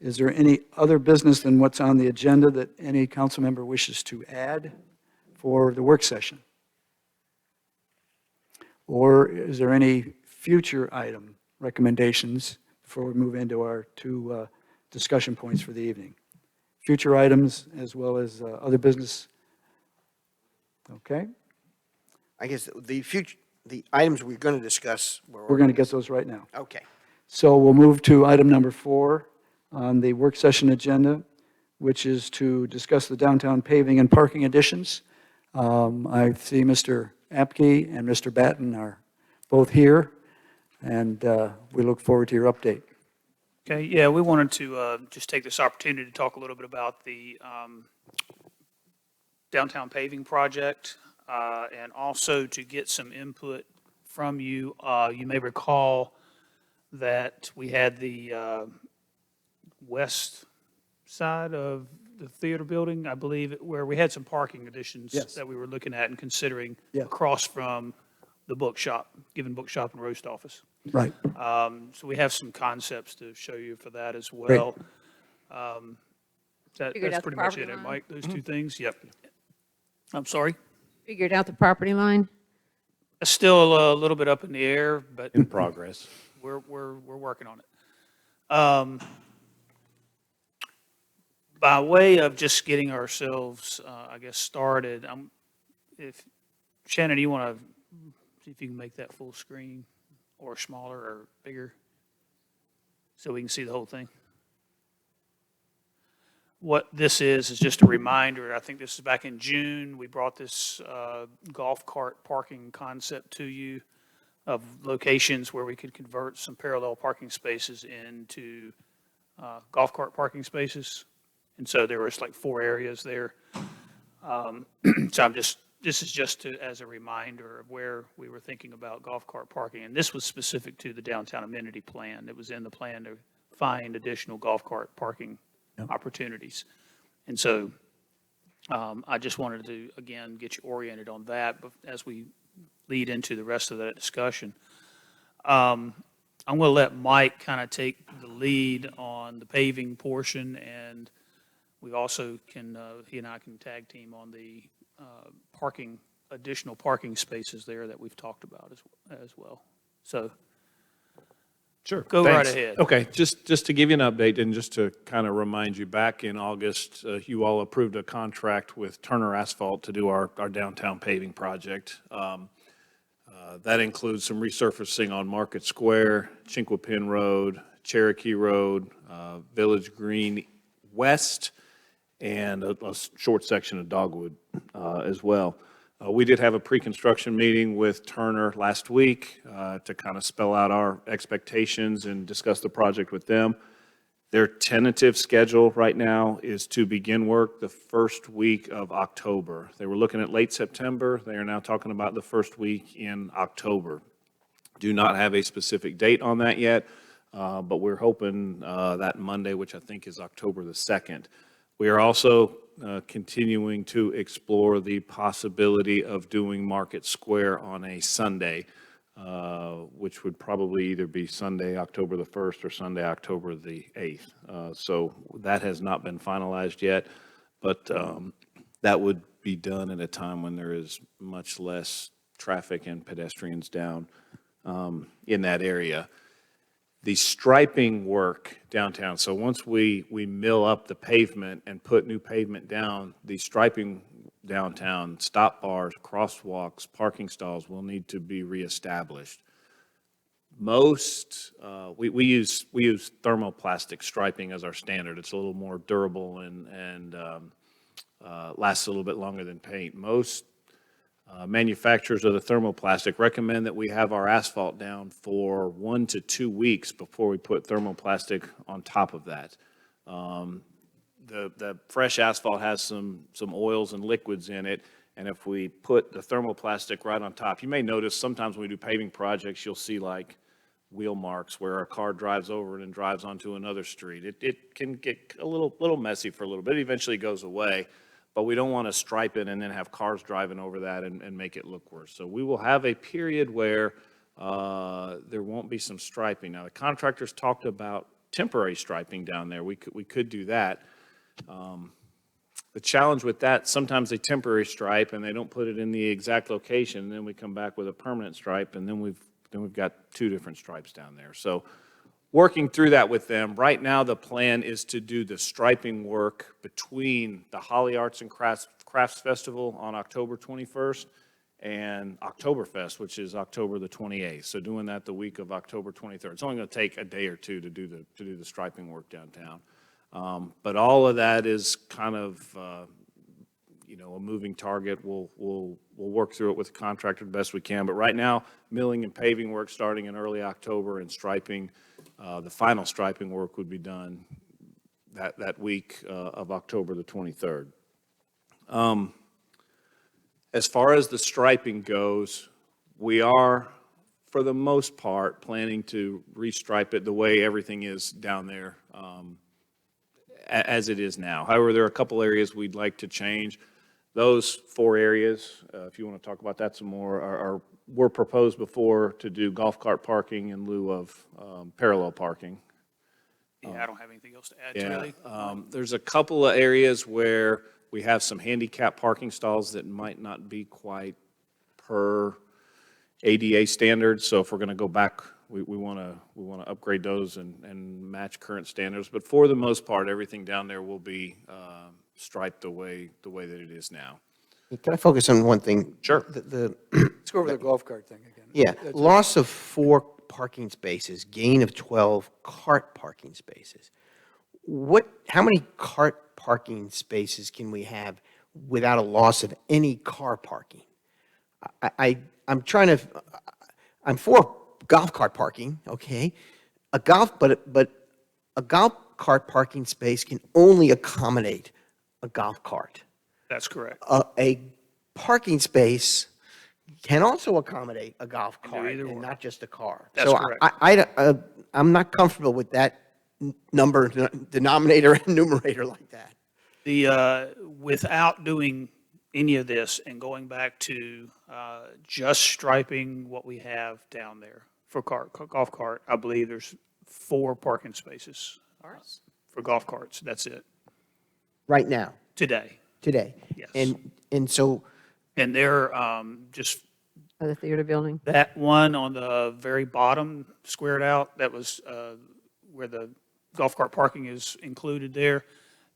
Is there any other business than what's on the agenda that any council member wishes to add for the work session? Or is there any future item recommendations before we move into our two discussion points for the evening? Future items as well as other business? Okay, I guess the items we're going to discuss. we're going to get those right now. Okay. So we'll move to item number 4 on the work session agenda, which is to discuss the downtown paving and parking additions. I see Mr. Apke and Mr. Batten are both here, and we look forward to your update. Okay, yeah, we wanted to just take this opportunity to talk a little bit about the downtown paving project and also to get some input from you. You may recall that we had the west side of the theater building, I believe, where we had some parking additions Yes. that we were looking at and considering Yeah. across from the bookshop, Given Bookshop and Roast Office. Right. So we have some concepts to show you for that as well. Figured That's out the pretty much property it, line? Mike, those two things, yep. I'm sorry? Figured out the property line? It's still a little bit up in the air, but In progress. we're working on it. By way of just getting ourselves, I guess, started, if, Shannon, you want to see if you can make that full screen or smaller or bigger so we can see the whole thing? What this is just a reminder. I think this is back in June. We brought this golf cart parking concept to you of locations where we could convert some parallel parking spaces into golf cart parking spaces. And so there was like 4 areas there. So this is just as a reminder of where we were thinking about golf cart parking. And this was specific to the downtown amenity plan. It was in the plan to find additional golf cart parking opportunities. And so I just wanted to, again, get you oriented on that as we lead into the rest of that discussion. I'm going to let Mike kind of take the lead on the paving portion, and we also can, he and I can tag team on the additional parking spaces there that we've talked about as well. So Sure. Go right Thanks. ahead. Okay, just to give you an update and just to kind of remind you, back in August, you all approved a contract with Turner Asphalt to do our downtown paving project. That includes some resurfacing on Market Square, Chinquapin Road, Cherokee Road, Village Green West, and a short section of Dogwood as well. We did have a pre-construction meeting with Turner last week to kind of spell out our expectations and discuss the project with them. Their tentative schedule right now is to begin work the first week of October. They were looking at late September. They are now talking about the first week in October. Do not have a specific date on that yet, but we're hoping that Monday, which I think is October the 2nd. We are also continuing to explore the possibility of doing Market Square on a Sunday, which would probably either be Sunday, October the 1st or Sunday, October the 8th. So that has not been finalized yet, but that would be done at a time when there is much less traffic and pedestrians down in that area. The striping work downtown, so once we mill up the pavement and put new pavement down, the striping downtown, stop bars, crosswalks, parking stalls will need to be reestablished. Most, we use thermoplastic striping as our standard. It's a little more durable and lasts a little bit longer than paint. Most manufacturers of the thermoplastic recommend that we have our asphalt down for 1 to 2 weeks before we put thermoplastic on top of that. The fresh asphalt has some oils and liquids in it, and if we put the thermoplastic right on top, you may notice sometimes when we do paving projects, you'll see like wheel marks where a car drives over it and drives onto another street. It can get a little messy for a little bit. It eventually goes away. But we don't want to stripe it and then have cars driving over that and make it look worse. So we will have a period where there won't be some striping. Now, the contractors talked about temporary striping down there, we could do that. The challenge with that, sometimes they temporary stripe and they don't put it in the exact location, and then we come back with a permanent stripe, and then we've got two different stripes down there. So working through that with them, right now the plan is to do the striping work between the Holly Arts and Crafts Festival on October 21st and Oktoberfest, which is October the 28th. So doing that the week of October 23rd. It's only going to take a day or two to do the striping work downtown. But all of that is kind of, a moving target. We'll work through it with the contractor the best we can. But right now, milling and paving work starting in early October, and striping, the final striping work would be done that week of October the 23rd. As far as the striping goes, we are, for the most part, planning to restripe it the way everything is down there as it is now. However, there are a couple areas we'd like to change. Those 4 areas, if you want to talk about that some more, were proposed before to do golf cart parking in lieu of parallel parking. Yeah, I don't have anything else to add, really. There's a couple of areas where we have some handicap parking stalls that might not be quite per ADA standards. So if we're going to go back, we want to upgrade those and match current standards. But for the most part, everything down there will be striped the way that it is now. Can I focus on one thing? Sure. Let's go over the golf cart thing again. Yeah, That's- loss of 4 parking spaces, gain of 12 cart parking spaces. How many cart parking spaces can we have without a loss of any car parking? I'm for golf cart parking, okay? But a golf cart parking space can only accommodate a golf cart. That's correct. A parking space can also accommodate a golf do cart either and or. not just a car. That's So correct. I'm not comfortable with that number, denominator and numerator like that. Without doing any of this and going back to just striping what we have down there for golf cart, I believe there's 4 parking spaces for golf carts. That's it, Right now, today. today. Yes. And so, And they're just By the theater building? that one on the very bottom, squared out, that was where the golf cart parking is included there.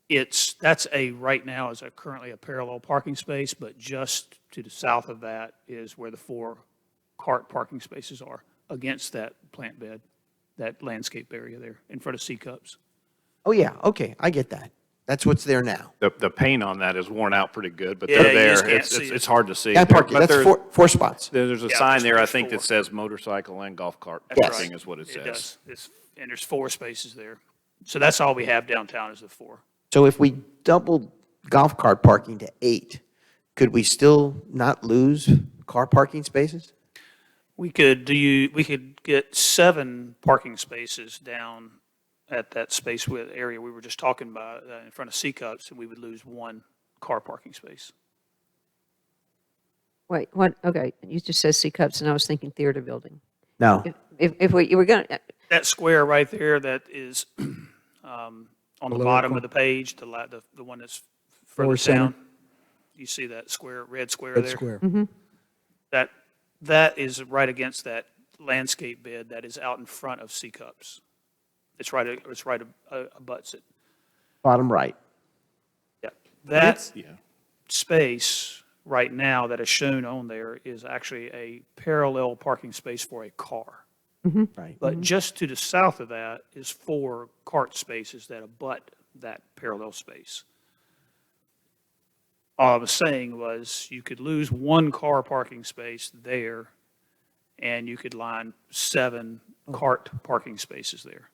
That's right now is currently a parallel parking space, but just to the south of that is where the 4 cart parking spaces are against that plant bed, that landscape area there in front of C Cups. oh yeah, okay, I get that. That's what's there now. The paint on that is worn out pretty good, but Yeah, they're you there. just can't see it. It's hard to see. That parking, But that's there- 4 spots. There's a Yeah, sign there's- there, I there's think, 4. that says motorcycle and golf cart That's parking right. is what it It says. does. And there's 4 spaces there. So that's all we have downtown is the 4. So if we doubled golf cart parking to 8, could we still not lose car parking spaces? We could get 7 parking spaces down at that space width area we were just talking about in front of C Cups, and we would lose 1 car parking space. Wait, what, okay, you just said C Cups, and I was thinking theater building. No. If we were going to, That square right there that is on the lower bottom corner. of the page, the one that's Lower further center. down. You see that square, red square Red there? square. That is right against that landscape bed that is out in front of C Cups. It's right abuts it. Bottom right. Yeah. That Yeah. space right now that is shown on there is actually a parallel parking space for a car. Right. But just to the south of that is 4 cart spaces that abut that parallel space. All I was saying was you could lose 1 car parking space there, and you could line 7 cart parking spaces there.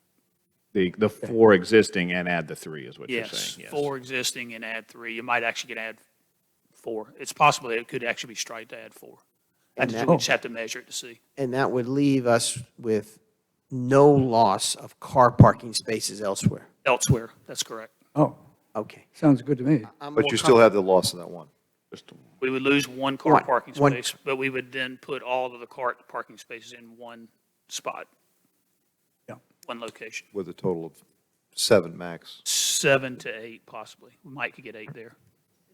The 4 existing and add the 3 is what you're Yes, saying, yes. 4 existing and add 3. You might actually get add 4. It's possible that it could actually be striped to add 4. And We that- just have to measure it to see. And that would leave us with no loss of car parking spaces elsewhere. Elsewhere, that's correct. Oh, Okay. sounds good to me. But you still have the loss of that one. We would lose 1 car One- parking one- space, but we would then put all of the cart parking spaces in one spot. one location. with a total of 7 max. 7 to 8 possibly. We might could get 8 there.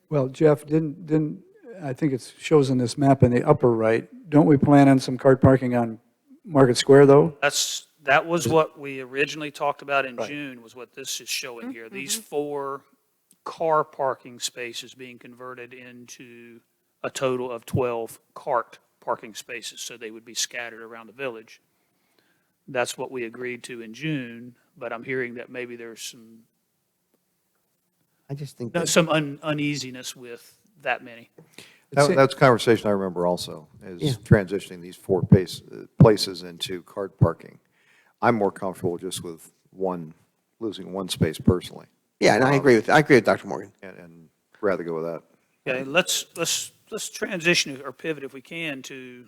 Well, Jeff, I think it shows in this map in the upper right, don't we plan on some cart parking on Market Square, though? That was what we originally talked about in Right. June, was what this is showing here. These 4 car parking spaces being converted into a total of 12 cart parking spaces, so they would be scattered around the village. That's what we agreed to in June, but I'm hearing that maybe there's I just think that, some uneasiness with that many. That's a conversation I remember also, is Yeah. transitioning these 4 places into cart parking. I'm more comfortable just with losing 1 space personally, yeah, and I agree with Dr. Morgan. and rather go with that. Okay, let's transition or pivot if we can to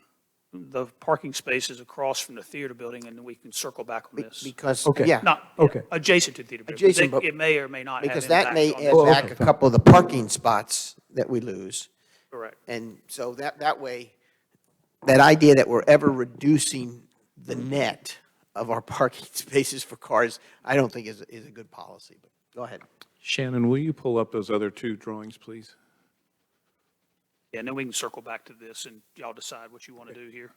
the parking spaces across from the theater building, and then we can circle back on this. Because, Okay. yeah, Not Okay. adjacent to the theater building. Adjacent, but- It may or may not have because that impact may on add this. back a couple of the parking spots that we lose. Correct. And so that way, that idea that we're ever reducing the net of our parking spaces for cars, I don't think is a good policy, but go ahead. Shannon, will you pull up those other 2 drawings, please? Yeah, and then we can circle back to this and y'all decide what you want to do here.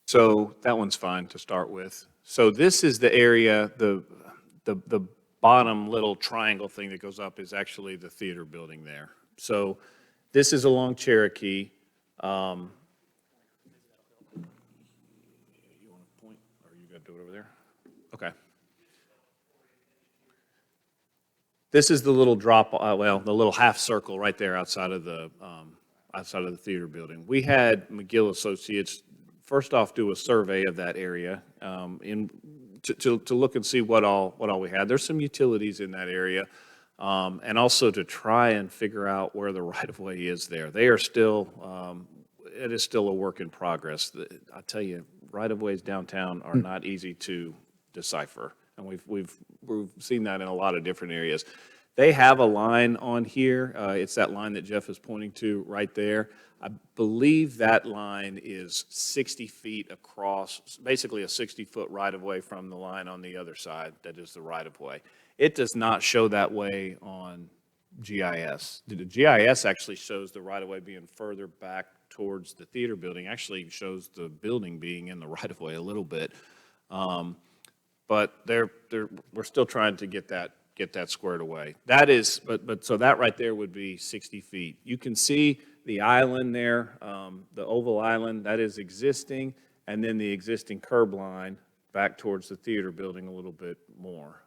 So that one's fine to start with. So this is the area, the bottom little triangle thing that goes up is actually the theater building there. So this is along Cherokee. You want to point, or you got to do it over there? Okay. This is the little drop, the little half circle right there outside of the theater building. We had McGill Associates first off do a survey of that area to look and see what all we had. There's some utilities in that area, and also to try and figure out where the right-of-way is there. They are still, it is still a work in progress. I tell you, right-of-ways downtown are not easy to decipher, and we've seen that in a lot of different areas. They have a line on here. It's that line that Jeff is pointing to right there. I believe that line is 60 feet across, basically a 60-foot right-of-way from the line on the other side that is the right-of-way. It does not show that way on GIS. The GIS actually shows the right-of-way being further back towards the theater building, actually shows the building being in the right-of-way a little bit. But we're still trying to get that squared away. That is, so that right there would be 60 feet. You can see the island there, the oval island, that is existing, and then the existing curb line back towards the theater building a little bit more.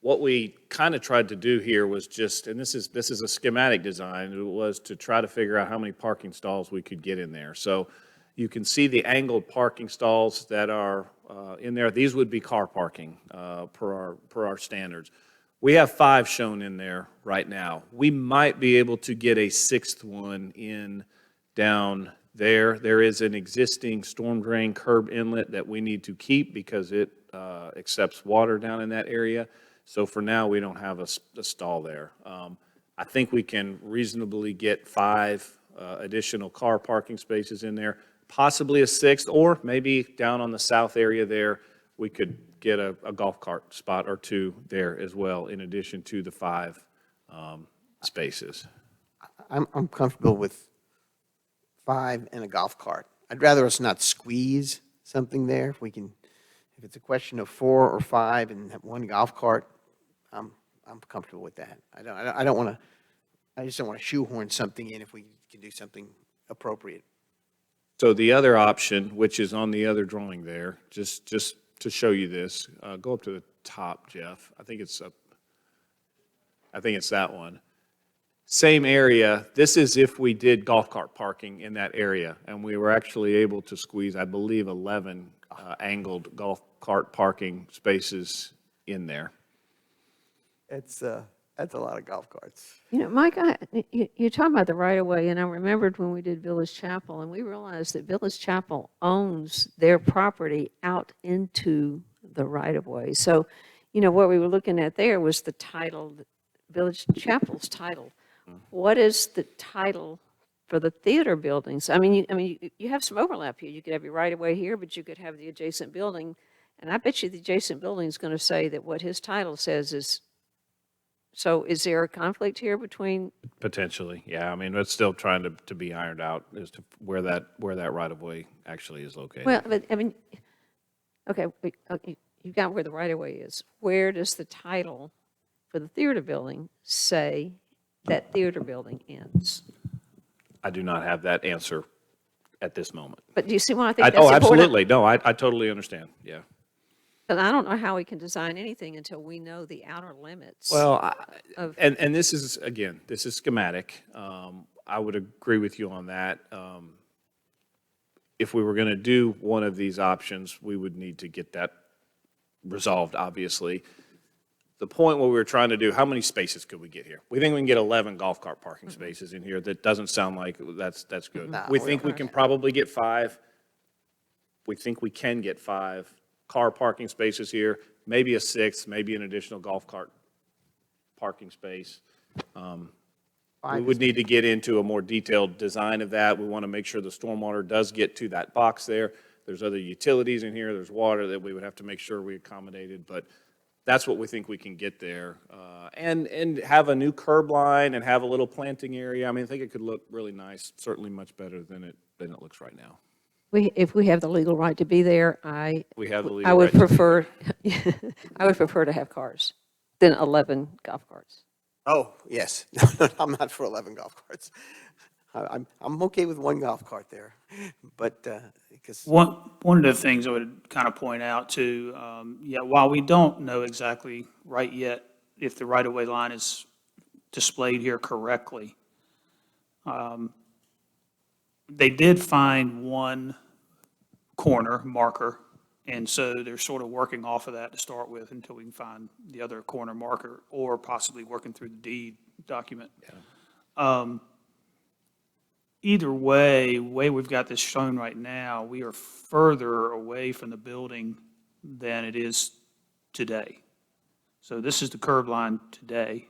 What we kind of tried to do here was just, and this is a schematic design, it was to try to figure out how many parking stalls we could get in there. So you can see the angled parking stalls that are in there. These would be car parking per our standards. We have 5 shown in there right now. We might be able to get a 6th one in down there. There is an existing storm drain curb inlet that we need to keep because it accepts water down in that area. So for now, we don't have a stall there. I think we can reasonably get 5 additional car parking spaces in there, possibly a 6th, or maybe down on the south area there, we could get a golf cart spot or 2 there as well, in addition to the 5 spaces. I'm comfortable with 5 and a golf cart. I'd rather us not squeeze something there. If it's a question of 4 or 5 and have 1 golf cart, I'm comfortable with that. I just don't want to shoehorn something in if we can do something appropriate. So the other option, which is on the other drawing there, just to show you this, go up to the top, Jeff. I think it's that one. Same area. This is if we did golf cart parking in that area, and we were actually able to squeeze, I believe, 11 angled golf cart parking spaces in there. That's a lot of golf carts. You know, Mike, you're talking about the right-of-way, and I remembered when we did Village Chapel, and we realized that Village Chapel owns their property out into the right-of-way. So, you know, what we were looking at there was the title, Village Chapel's title. What is the title for the theater buildings. I mean, you have some overlap here. You could have your right-of-way here, but you could have the adjacent building. And I bet you the adjacent building is going to say that what his title says is, so is there a conflict here between, Potentially, yeah. I mean, it's still trying to be ironed out as to where that right-of-way actually is located. well, but, I mean, okay, you got where the right-of-way is. Where does the title for the theater building say that theater building ends? I do not have that answer at this moment. But do you see why I think that's Oh, important? absolutely. No, I totally understand, yeah. But I don't know how we can design anything until we know the outer limits. Well, Of- and this is, again, this is schematic. I would agree with you on that. If we were going to do one of these options, we would need to get that resolved, obviously. The point what we were trying to do, how many spaces could we get here? We think we can get 11 golf cart parking spaces in here. That doesn't sound like that's good. We think we can probably get 5. We think we can get 5 car parking spaces here, maybe a 6th, maybe an additional golf cart parking space. We would need to get into a more detailed design of that. We want to make sure the stormwater does get to that box there. There's other utilities in here, there's water that we would have to make sure we accommodated, but that's what we think we can get there. And have a new curb line and have a little planting area. I mean, I think it could look really nice, certainly much better than it looks right now. If we have the legal right to be there, We have the I legal would right to- prefer, I would prefer to have cars than 11 golf carts. Oh, yes. I'm not for 11 golf carts. I'm okay with 1 golf cart there, but, because. One of the things I would kind of point out too, yeah, while we don't know exactly right yet if the right-of-way line is displayed here correctly, they did find one corner marker, and so they're sort of working off of that to start with until we can find the other corner marker, or possibly working through the deed document. Either way we've got this shown right now, we are further away from the building than it is today. So this is the curb line today.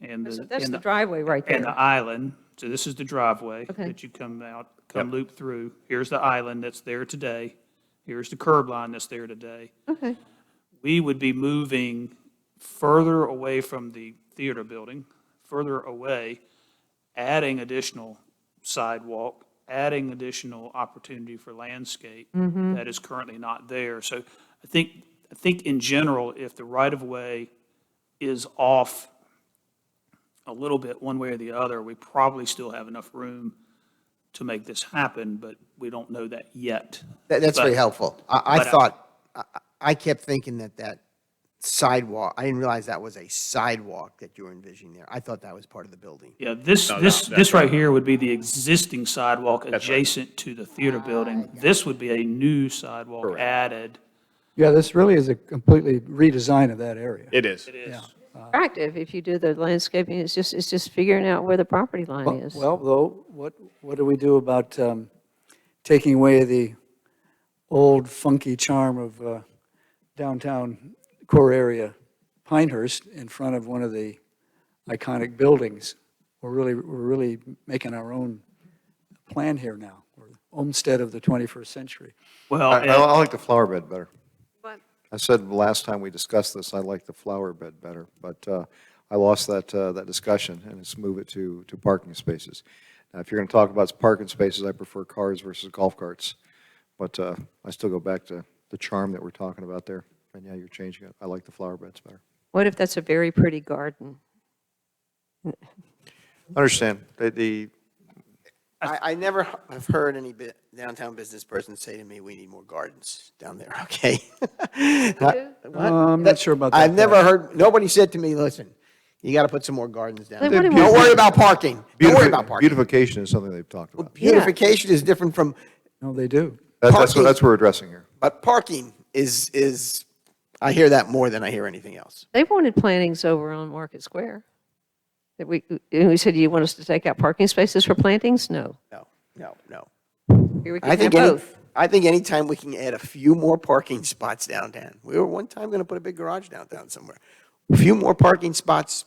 And That's the driveway right and the there. island, so this is the driveway Okay. that you come loop through. Here's the island that's there today. Here's the curb line that's there today. Okay. We would be moving further away from the theater building, further away, adding additional sidewalk, adding additional opportunity for landscape that is currently not there. So I think in general, if the right-of-way is off a little bit one way or the other, we probably still have enough room to make this happen, but we don't know that yet. That's very But- helpful. I kept thinking that sidewalk, I didn't realize that was a sidewalk that you were envisioning there. I thought that was part of the building. Yeah, this right here would be the existing sidewalk adjacent to the theater building. This would be a new sidewalk added. Yeah, this really is a completely redesign of that area. It is. It is. Attractive if you do the landscaping. It's just figuring out where the property line is. Well, though, what do we do about taking away the old funky charm of downtown core area Pinehurst in front of one of the iconic buildings? We're really making our own plan here now. We're Olmsted of the 21st century. Well, I like the flower bed better. But I said the last time we discussed this, I like the flower bed better, but I lost that discussion, and let's move it to parking spaces. Now, if you're going to talk about parking spaces, I prefer cars versus golf carts, but I still go back to the charm that we're talking about there, and yeah, you're changing it. I like the flower beds better. what if that's a very pretty garden? Understand, I never have heard any downtown business person say to me, we need more gardens down there, okay? I'm not sure about that. I've never heard, nobody said to me, listen, you got to put some more gardens down They there. wouldn't Don't want- worry about parking. Don't worry about parking. Beautification is something they've talked about. Beautification is different from, No, they do. That's what we're addressing here. but parking is, I hear that more than I hear anything else. They wanted plantings over on Market Square. That we said, do you want us to take out parking spaces for plantings? No. No. Here we I can have think both. I think anytime we can add a few more parking spots downtown, we were one time going to put a big garage downtown somewhere. A few more parking spots,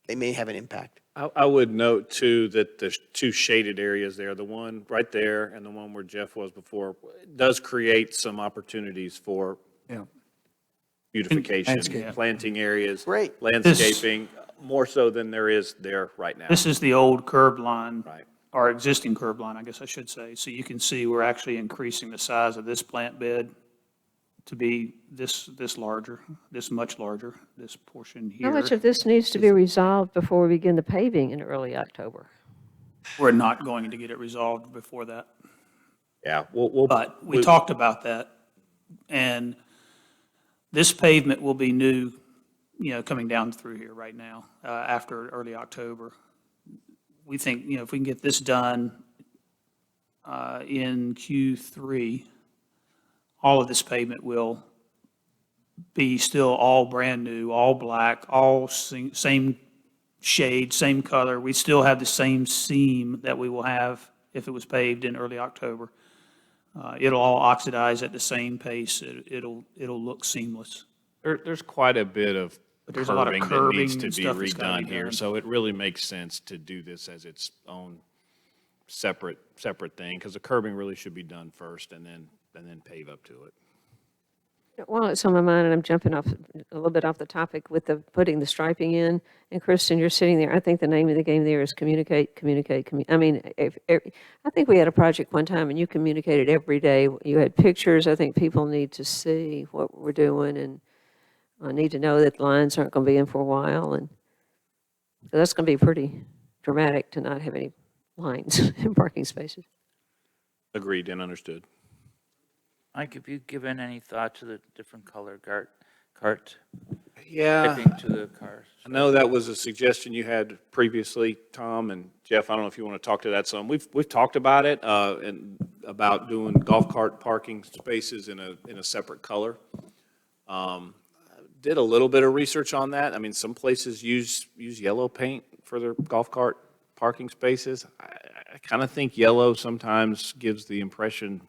they may have an impact. I would note too that the two shaded areas there, the one right there and the one where Jeff was before, does create some opportunities for Yeah. beautification, Landscape. planting areas. Great. Landscaping, more so than there is there right now. This is the old curb line. Right. Our existing curb line, I guess I should say. So you can see we're actually increasing the size of this plant bed to be this larger, this much larger, this portion here. How much of this needs to be resolved before we begin the paving in early October? We're not going to get it resolved before that. Yeah, we'll. But we talked about that, and this pavement will be new, coming down through here right now, after early October. We think, if we can get this done in Q3, all of this pavement will be still all brand new, all black, all same shade, same color. We still have the same seam that we will have if it was paved in early October. It'll all oxidize at the same pace. It'll look seamless. There's quite a bit of But there's a lot of curbing that needs curbing to and be stuff that's gotta redone be here, done. so it really makes sense to do this as its own separate thing, because the curbing really should be done first and then pave up to it. While it's on my mind, and I'm jumping off a little bit off the topic with the putting the striping in, and Kristen, you're sitting there, I think the name of the game there is communicate. I mean, I think we had a project one time and you communicated every day. You had pictures. I think people need to see what we're doing and need to know that the lines aren't going to be in for a while. And so that's going to be pretty dramatic to not have any lines in parking spaces. Agreed and understood. Mike, have you given any thought to the different color cart Yeah. striping to the cars? I know that was a suggestion you had previously, Tom, and Jeff, I don't know if you want to talk to that some. We've talked about it, and about doing golf cart parking spaces in a separate color. Did a little bit of research on that. I mean, some places use yellow paint for their golf cart parking spaces. I kind of think yellow sometimes gives the impression,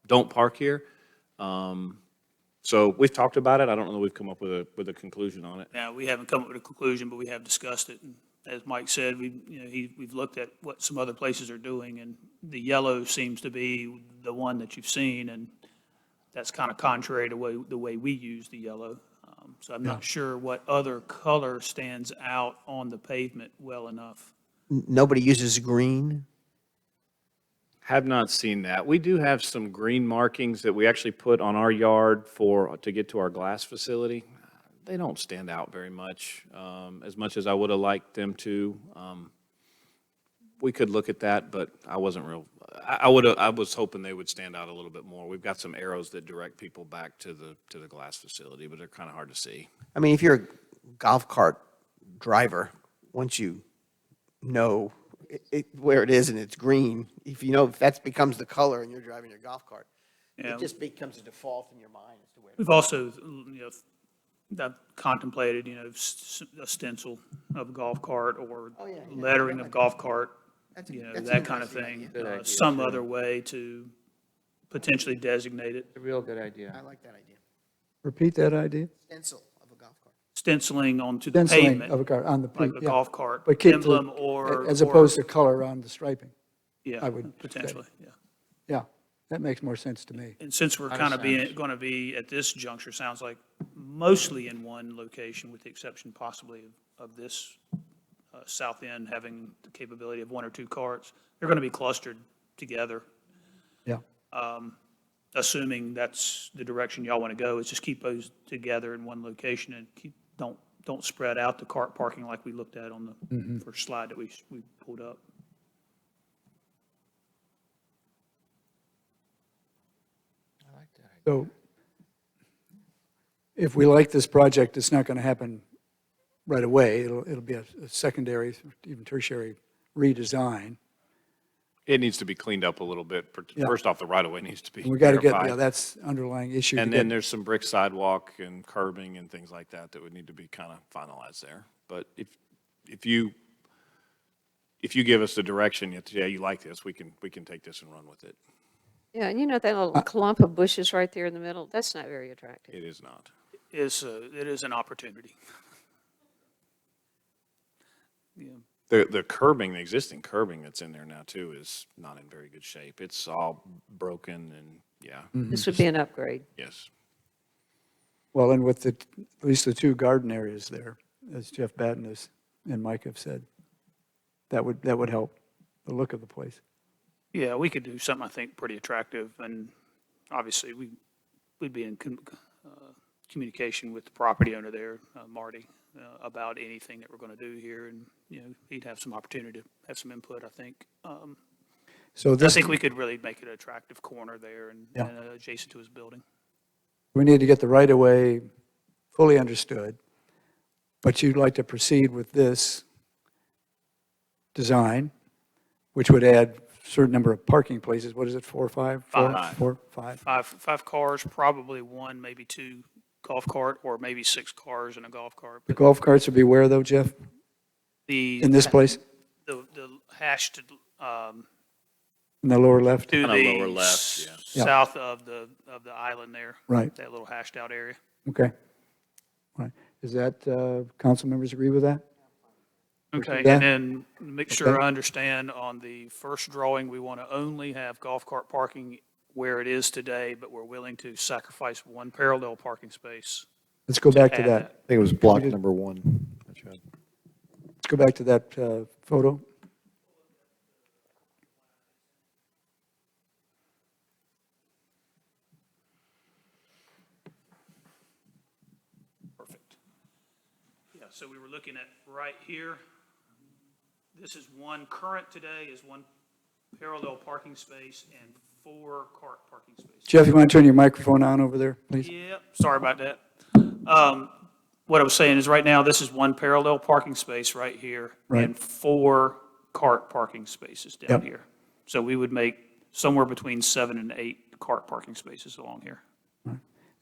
don't park here. So we've talked about it. I don't know that we've come up with a conclusion on it. Now, we haven't come up with a conclusion, but we have discussed it. And as Mike said, we've looked at what some other places are doing, and the yellow seems to be the one that you've seen, and that's kind of contrary to the way we use the yellow. So I'm not sure what other color stands out on the pavement well enough. Nobody uses green. Have not seen that. We do have some green markings that we actually put on our yard to get to our glass facility. They don't stand out very much as I would have liked them to. We could look at that, but I wasn't real. I was hoping they would stand out a little bit more. We've got some arrows that direct people back to the glass facility, but they're kind of hard to see. I mean, if you're a golf cart driver, once you know where it is and it's green, if that becomes the color and you're driving your golf cart, Yeah. it just becomes a default in your mind as to where. We've also, contemplated, a stencil of a golf cart or Oh, yeah. lettering of golf cart, That's that kind of interesting thing. idea. Good idea, Some too. other way to potentially designate it. It's a real good idea. I like that idea. Repeat that idea? Stencil of a golf cart. Stenciling onto the Stenciling pavement, of a car on the, like a yeah. golf cart But keep emblem or. as opposed to color on the striping. Yeah, I would say. potentially, yeah. Yeah, that makes more sense to me. And since we're Lot of kind of sense. going to be at this juncture, sounds like mostly in one location, with the exception possibly of this south end having the capability of one or two carts, they're going to be clustered together. Yeah. Assuming that's the direction y'all want to go, is just keep those together in one location and don't spread out the cart parking like we looked at on the first slide that we pulled up. I like that idea. So if we like this project, it's not going to happen right away. It'll be a secondary, even tertiary redesign. It needs to be cleaned up a little bit. Yeah. First off, the right-of-way needs to be And we got to get, verified. yeah, that's underlying issue. to And then get- there's some brick sidewalk and curbing and things like that that would need to be kind of finalized there. But if you give us the direction, yeah, you like this, we can take this and run with it. Yeah, and that little clump of bushes right there in the middle, that's not very attractive. It is not. It is an opportunity. The curbing, the existing curbing that's in there now too is not in very good shape. It's all broken and, yeah, This would be an upgrade. yes. Well, and with at least the two garden areas there, as Jeff Batten and Mike have said, that would help the look of the place. Yeah, we could do something, I think, pretty attractive, and obviously, we'd be in communication with the property owner there, Marty, about anything that we're going to do here, and, he'd have some opportunity to have some input, I think. So I this, think we could really make it an attractive corner there and Yeah. adjacent to his building. we need to get the right-of-way fully understood, but you'd like to proceed with this design, which would add a certain number of parking places. What is it, 4 or 5? Five. 4, 5? Five cars, probably one, maybe two golf cart, or maybe 6 cars and a golf cart. The golf carts would be where, though, Jeff? The In this place? the hashed In the lower left? to Kinda the lower left, yeah. Yeah. south of the island there. Right. That little hashed out area. Okay. All right. Is that, council members agree with that? Okay, that? and then make sure Okay. I understand on the first drawing, we want to only have golf cart parking where it is today, but we're willing to sacrifice one parallel parking space. Let's go back to add that. I think it was block did- number 1. that you had. Let's go back to that photo. Perfect. Yeah, so we were looking at right here. This is one current today is one parallel parking space and 4 cart parking spaces. Jeff, you want to turn your microphone on over there, please? Yep, sorry about that. What I was saying is right now, this is one parallel parking space right here Right. and 4 cart parking spaces down Yep. here. So we would make somewhere between 7 and 8 cart parking spaces along here.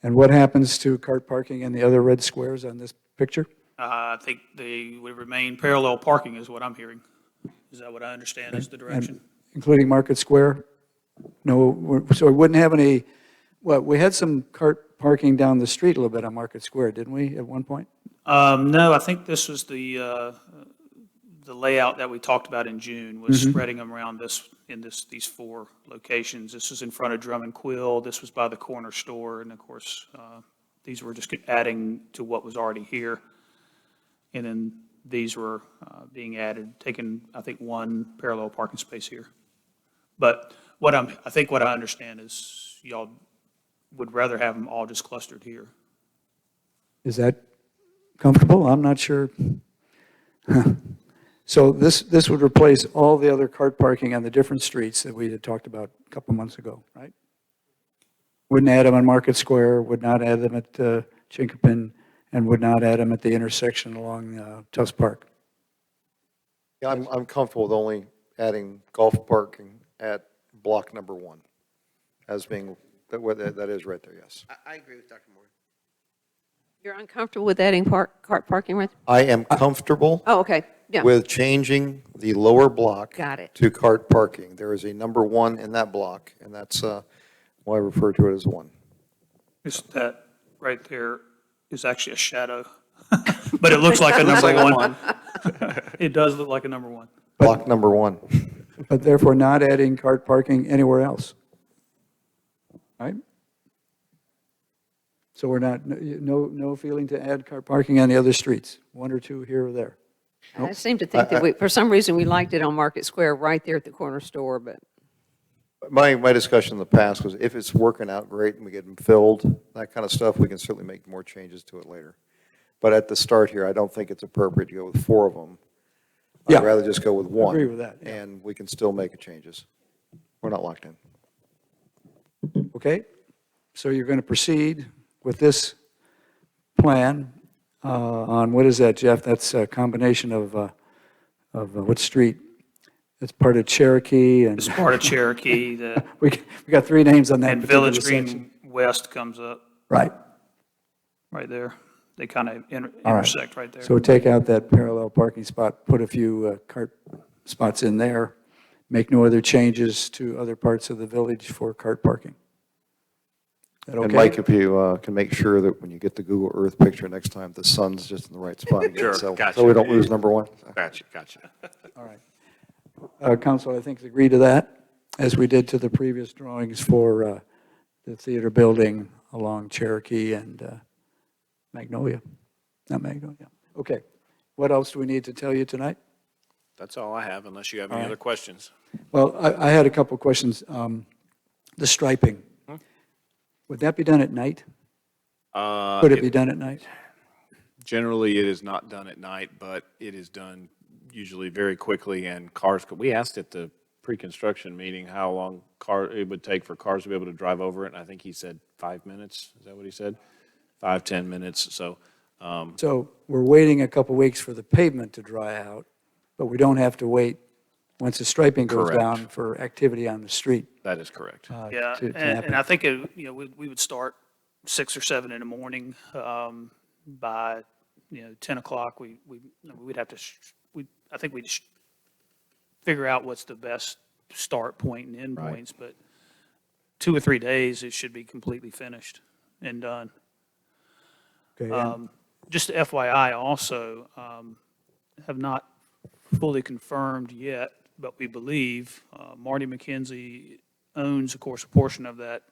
And what happens to cart parking and the other red squares on this picture? I think they would remain parallel parking is what I'm hearing. Is that what I understand is the direction? Including Market Square? No, so we wouldn't have any, well, we had some cart parking down the street a little bit on Market Square, didn't we, at one point? No, I think this was the layout that we talked about in June, was spreading them around these 4 locations. This was in front of Drum and Quill, this was by the corner store, and of course, these were just adding to what was already here. And then these were being added, taking, I think, 1 parallel parking space here. But I think what I understand is y'all would rather have them all just clustered here. Is that comfortable? I'm not sure. So this would replace all the other cart parking on the different streets that we had talked about a couple months ago, right? Wouldn't add them on Market Square, would not add them at Chinkopin, and would not add them at the intersection along Tufts Park. Yeah, I'm comfortable with only adding golf parking at block number 1 as being, that is right there, yes. I agree with Dr. Moore. You're uncomfortable with adding cart parking right? I am comfortable Oh, okay, yeah. with changing the lower block Got it. to cart parking. There is a number 1 in that block, and that's why I refer to it as 1. That right there is actually a shadow, but it looks like a number 1. It does look like a number 1. Block number 1. But therefore not adding cart parking anywhere else, right? So we're not, no feeling to add car parking on the other streets, 1 or 2 here or there. I seem to think that for some reason, we liked it on Market Square right there at the corner store, but My discussion in the past was if it's working out great and we get them filled, that kind of stuff, we can certainly make more changes to it later. But at the start here, I don't think it's appropriate to go with 4 of them. Yeah. I'd rather just go with 1. Agree with that, yeah. And we can still make changes. We're not locked in. Okay? So you're going to proceed with this plan on, what is that, Jeff? That's a combination of what street? It's part of Cherokee and, It's part of Cherokee, we got 3 names on that and particular Village section. Green West comes up Right. right there. They kind of All right. intersect right there. So take out that parallel parking spot, put a few cart spots in there, make no other changes to other parts of the village for cart parking. that okay? And Mike, if you can make sure that when you get the Google Earth picture next time, the sun's just in the right spot again. Sure, So gotcha. we don't lose number one. Gotcha. All right. Council, I think, agree to that, as we did to the previous drawings for the theater building along Cherokee and Magnolia. Not Magnolia. Okay. What else do we need to tell you tonight? That's all I have, unless you have All any right. other questions. Well, I had a couple of questions. The striping, would that be done at night? Could it be done at night? Generally, it is not done at night, but it is done usually very quickly, and we asked at the pre-construction meeting how long it would take for cars to be able to drive over it, and I think he said 5 minutes. Is that what he said? 5, 10 minutes, so. So we're waiting a couple weeks for the pavement to dry out, but we don't have to wait, once the striping goes Correct. down, for activity on the street. That is correct. Yeah, to and happen. I think, we would start 6 or 7 in the morning. By, 10 o'clock, we'd have to, I think we'd figure out what's the best start point and end points, but 2 or 3 days, it should be completely finished and done. Okay, and Just FYI also, have not fully confirmed yet, but we believe Marty McKenzie owns, of course, a portion of that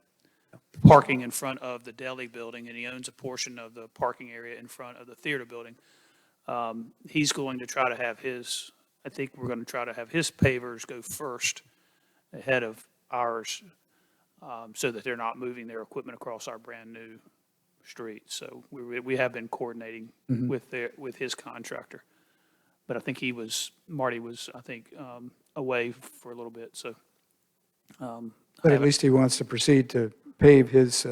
parking in front of the deli building, and he owns a portion of the parking area in front of the theater building. He's going to try to have I think we're going to try to have his pavers go first ahead of ours, so that they're not moving their equipment across our brand-new street. So we have been coordinating with his contractor. But I think Marty was, I think, away for a little bit, so. but at least he wants to proceed to pave his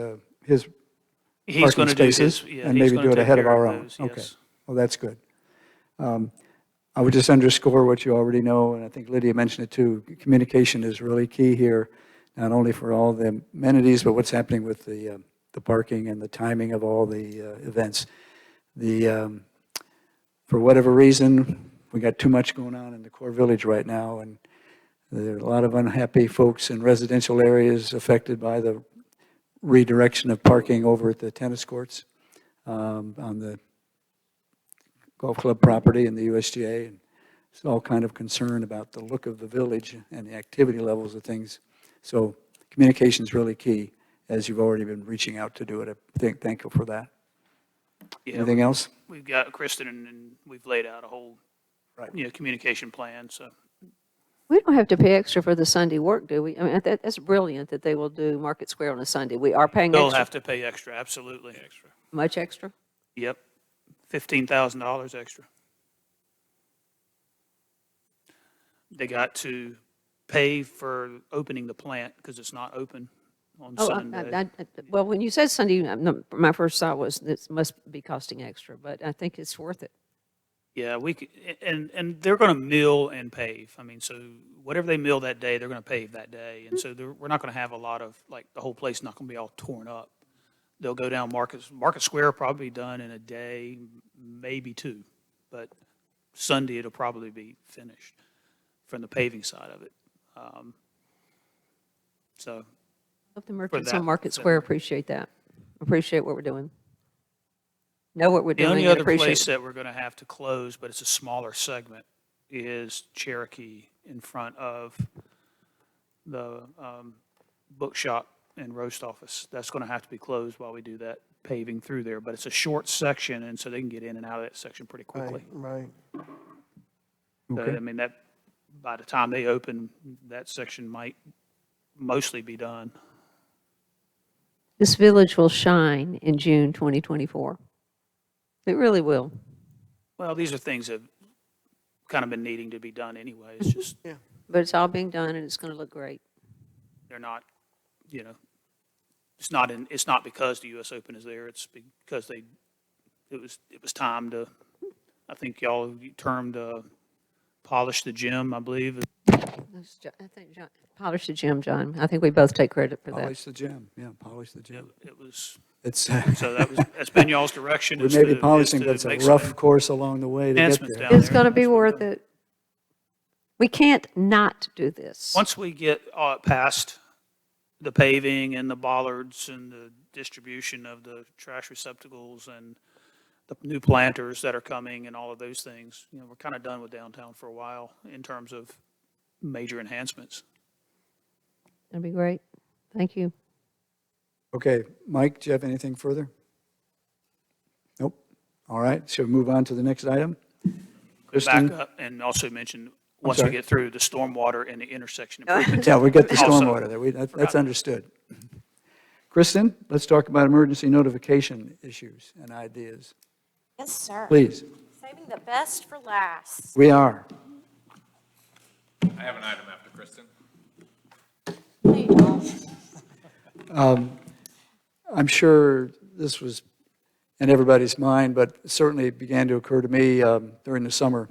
He's parking going to do spaces his, yeah, and he's maybe going do to it take ahead of care our of own. those, Okay, yes. well, that's good. I would just underscore what you already know, and I think Lydia mentioned it too. Communication is really key here, not only for all the amenities, but what's happening with the parking and the timing of all the events. For whatever reason, we got too much going on in the core village right now, and there are a lot of unhappy folks in residential areas affected by the redirection of parking over at the tennis courts on the golf club property and the USGA. And it's all kind of concern about the look of the village and the activity levels of things. So communication is really key, as you've already been reaching out to do it. I think, thank you for that. Yeah, Anything else? We've got Kristen, and we've laid out a whole, Right. communication plan, so. We don't have to pay extra for the Sunday work, do we? I mean, that's brilliant that they will do Market Square on a Sunday. We are paying They'll extra, have to pay extra, absolutely. much extra? Yep, $15,000 extra. They got to pay for opening the plant because it's not open on Oh, Sunday. well, when you said Sunday, my first thought was this must be costing extra, but I think it's worth it. Yeah, and they're going to mill and pave. I mean, so whatever they mill that day, they're going to pave that day. And so we're not going to have a lot of, like, the whole place not going to be all torn up. They'll go down Market Square, probably done in a day, maybe 2. But Sunday, it'll probably be finished from the paving side of it. So, Hope the merchants that, on Market so- Square appreciate that, appreciate what we're doing. Know what we're the doing only and other appreciate place it. that we're going to have to close, but it's a smaller segment, is Cherokee in front of the bookshop and roast office. That's going to have to be closed while we do that paving through there. But it's a short section, and so they can get in and out of that section pretty quickly. Right. So, Okay. I mean, that, by the time they open, that section might mostly be done. This village will shine in June 2024. It really will. Well, these are things that have kind of been needing to be done anyway. It's just, But it's all being done, and it's going to look great. they're not, it's not because the US Open is there. It's because it was time to, I think y'all termed polish the gym, I believe. I think John, polish the gym, John. I think we both take credit for that. Polish the gym, yeah, polish the gym. It was, It's, so that's been y'all's direction. we is may be to- polishing, is but to it's a make rough some course along the way to get enhancements there. down It's there. going to be That's what we're worth doing. it. We can't not do this. Once we get past the paving and the bollards and the distribution of the trash receptacles and the new planters that are coming and all of those things. You know, we're kind of done with downtown for a while in terms of major enhancements. That'd be great. Thank you. Okay, Mike, do you have anything further? Nope. All right, shall we move on to the next item? Kristen? Back up and also mention, once we sorry. get through the stormwater and the intersection improvements. Yeah, we got the Also, stormwater there. That's understood. Kristen, let's talk about emergency notification issues and ideas. Yes, sir. Please, Saving the best for last. we are. I have an item after Kristen. No, you don't. I'm sure this was in everybody's mind, but certainly it began to occur to me during the summer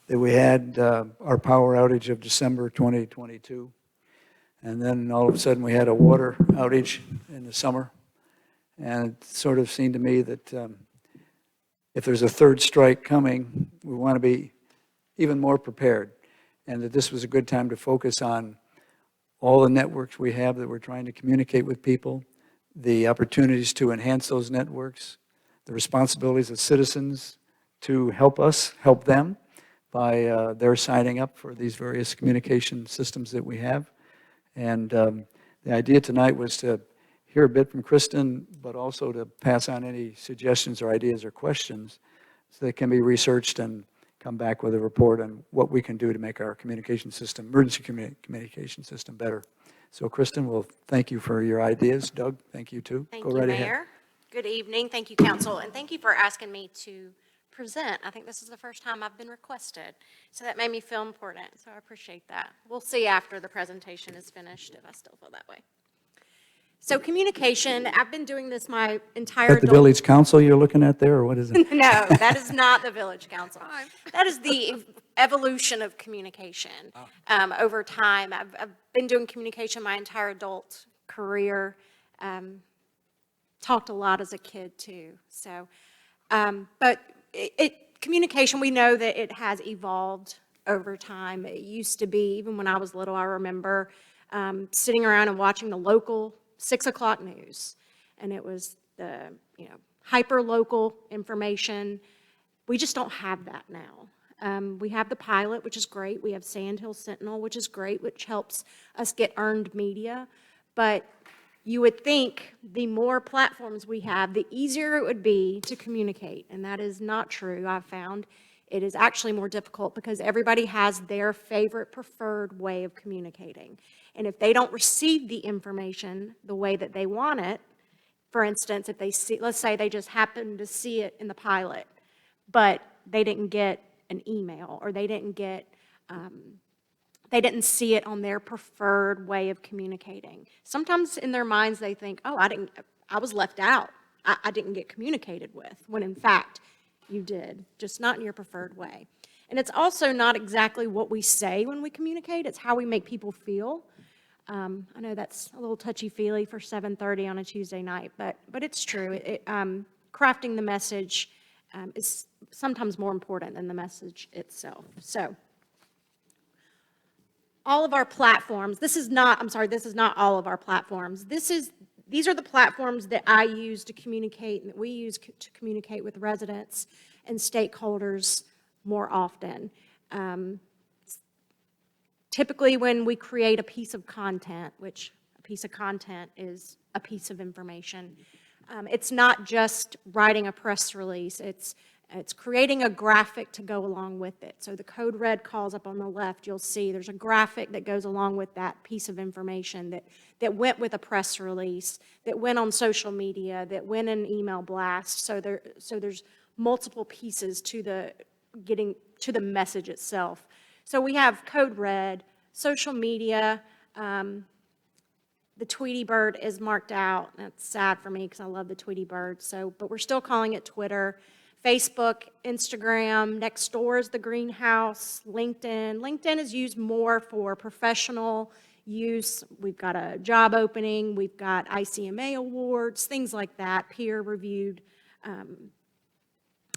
that we had our power outage of December 2022. And then all of a sudden we had a water outage in the summer. And it sort of seemed to me that if there's a third strike coming, we want to be even more prepared. And that this was a good time to focus on all the networks we have that we're trying to communicate with people, the opportunities to enhance those networks, the responsibilities of citizens to help us, help them by their signing up for these various communication systems that we have. And the idea tonight was to hear a bit from Kristen, but also to pass on any suggestions or ideas or questions so they can be researched and come back with a report on what we can do to make our communication system, emergency communication system better. So Kristen, well, thank you for your ideas. Doug, thank you too. Thank Go you, right ahead. Mayor. Good evening. Thank you, Council, and thank you for asking me to present. I think this is the first time I've been requested, so that made me feel important, so I appreciate that. We'll see after the presentation is finished if I still feel that way. So communication, I've been doing this my entire At the village council you're looking at there, or what is it? No, that is not the village council. That is the evolution of communication over time. I've been doing communication my entire adult career. Talked a lot as a kid too. So, but communication, we know that it has evolved over time. It used to be, even when I was little, I remember sitting around and watching the local 6 o'clock news, and it was the hyper-local information. We just don't have that now. We have the Pilot, which is great. We have Sandhill Sentinel, which is great, which helps us get earned media. But you would think the more platforms we have, the easier it would be to communicate, and that is not true. I've found it is actually more difficult because everybody has their favorite preferred way of communicating. And if they don't receive the information the way that they want it, for instance, if they see, let's say they just happen to see it in the Pilot, but they didn't get an email, or they didn't see it on their preferred way of communicating. Sometimes in their minds they think, oh, I was left out. I didn't get communicated with, when in fact you did, just not in your preferred way. And it's also not exactly what we say when we communicate, it's how we make people feel. I know that's a little touchy-feely for 7:30 on a Tuesday night, but it's true. Crafting the message is sometimes more important than the message itself. So, all of our platforms, this is not all of our platforms. These are the platforms that I use to communicate, and that we use to communicate with residents and stakeholders more often. Typically, when we create a piece of content, which a piece of content is a piece of information, it's not just writing a press release, it's creating a graphic to go along with it. So the code red calls up on the left, you'll see there's a graphic that goes along with that piece of information that went with a press release, that went on social media, that went in an email blast. So there's multiple pieces to getting to the message itself. So we have code red, social media, the Tweety Bird is marked out. That's sad for me because I love the Tweety Bird. But we're still calling it Twitter. Facebook, Instagram, next door is the greenhouse, LinkedIn. LinkedIn is used more for professional use. We've got a job opening, we've got ICMA awards, things like that, peer-reviewed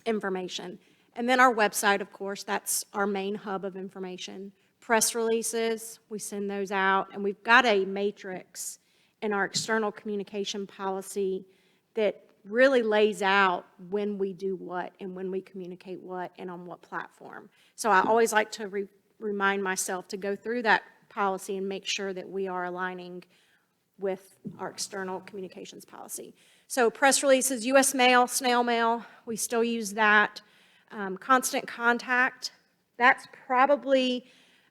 information. And then our website, of course, that's our main hub of information. Press releases, we send those out, and we've got a matrix in our external communication policy that really lays out when we do what and when we communicate what and on what platform. So I always like to remind myself to go through that policy and make sure that we are aligning with our external communications policy. So press releases, US mail, snail mail, we still use that. Constant contact, that's probably,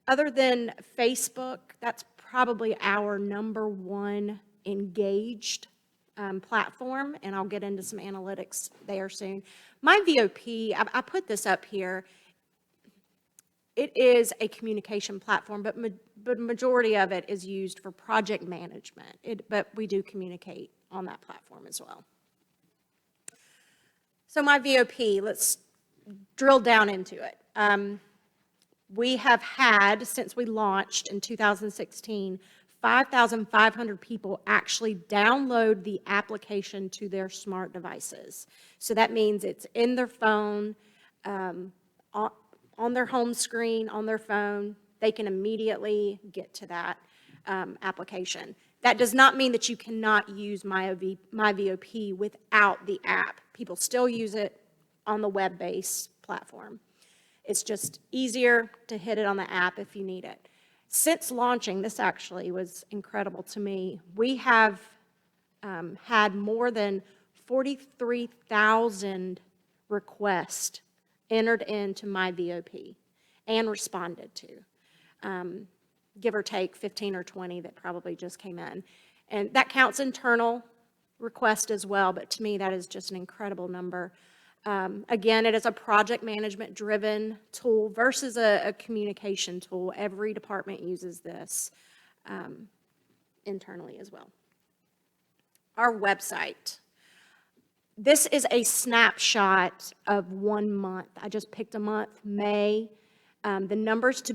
other than Facebook, that's probably our number one engaged platform, and I'll get into some analytics there soon. My VOP, I put this up here. It is a communication platform, but majority of it is used for project management. But we do communicate on that platform as well. So my VOP, let's drill down into it. We have had, since we launched in 2016, 5,500 people actually download the application to their smart devices. So that means it's in their phone, on their home screen, on their phone. They can immediately get to that application. That does not mean that you cannot use MyVOP without the app. People still use it on the web-based platform. It's just easier to hit it on the app if you need it. Since launching, this actually was incredible to me. We have had more than 43,000 requests entered into MyVOP and responded to. Give or take 15 or 20 that probably just came in. And that counts internal request as well, but to me that is just an incredible number. Again, it is a project management driven tool versus a communication tool. Every department uses this internally as well. Our website. This is a snapshot of 1 month. I just picked a month, May. The number to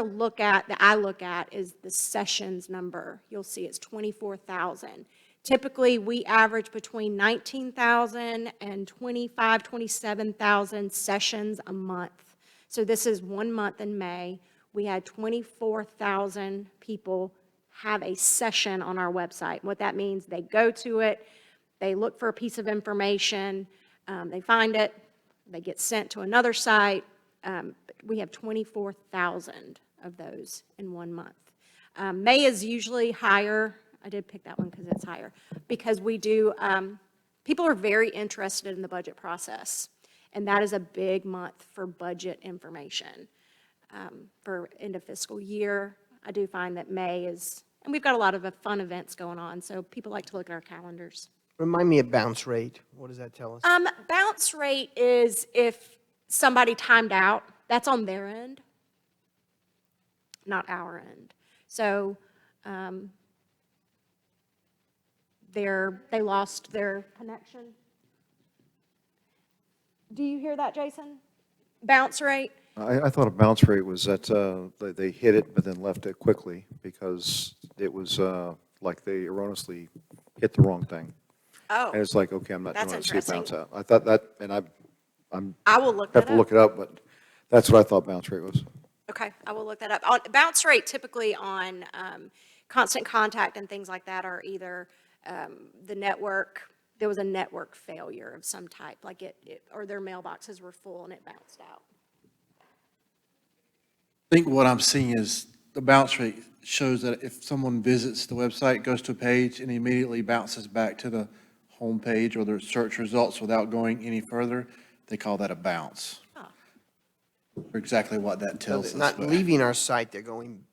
look at, that I look at, is the sessions number. You'll see it's 24,000. Typically, we average between 19,000 and 27,000 sessions a month. So this is 1 month in May. We had 24,000 people have a session on our website. What that means, they go to it, they look for a piece of information, they find it, they get sent to another site. We have 24,000 of those in 1 month. May is usually higher. I did pick that one because it's higher. Because we do, people are very interested in the budget process. And that is a big month for budget information. For end of fiscal year, I do find that May is, and we've got a lot of fun events going on, so people like to look at our calendars. Remind me of bounce rate. What does that tell us? Bounce rate is if somebody timed out, that's on their end, not our end. So they lost their connection. Do you hear that, Jason? Bounce rate? I thought a bounce rate was that they hit it but then left it quickly because it was like they erroneously hit the wrong thing. Oh. And it's like, okay, I'm not That's going to see it bounce interesting. out. I thought that, and I will look have that to up. look it up, but that's what I thought bounce rate was. Okay, I will look that up. On bounce rate, typically on constant contact and things like that are either the network, there was a network failure of some type, like or their mailboxes were full and it bounced out. I think what I'm seeing is the bounce rate shows that if someone visits the website, goes to a page, and immediately bounces back to the home page or their search results without going any further, they call that a bounce. Oh. For exactly what that So tells they're us. not but leaving our site, they're going,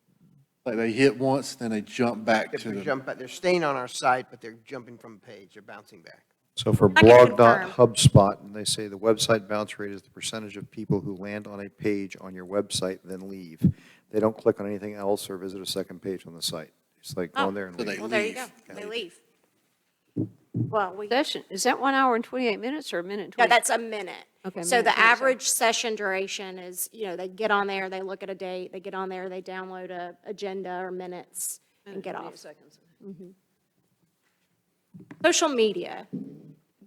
Like they hit once, then they jump back to the, they're staying on our site, but they're jumping from page, they're bouncing back. So for I can blog.hubspot, they say the website bounce rate is the percentage of people who land on a page on your website then leave. They don't click on anything else or visit a second page on the site. It's like go in there and So they leave. Well, there you go, leave. they leave. Well, Session, is that 1 hour and 28 minutes or a minute and no, 20? that's a minute. Okay, So minute, the minute, sorry. average session duration is, they get on there, they look at a date, they get on there, they download a agenda or minutes and get off. Social media.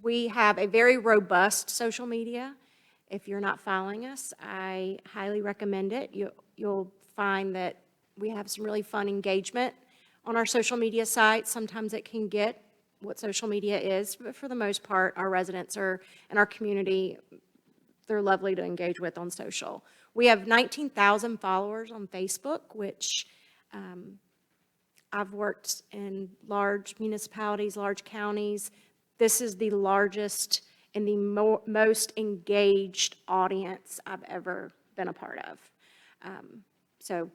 We have a very robust social media. If you're not following us, I highly recommend it. You'll find that we have some really fun engagement on our social media sites. Sometimes it can get what social media is, but for the most part, our residents are, in our community, they're lovely to engage with on social. We have 19,000 followers on Facebook, which I've worked in large municipalities, large counties. This is the largest and the most engaged audience I've ever been a part of. So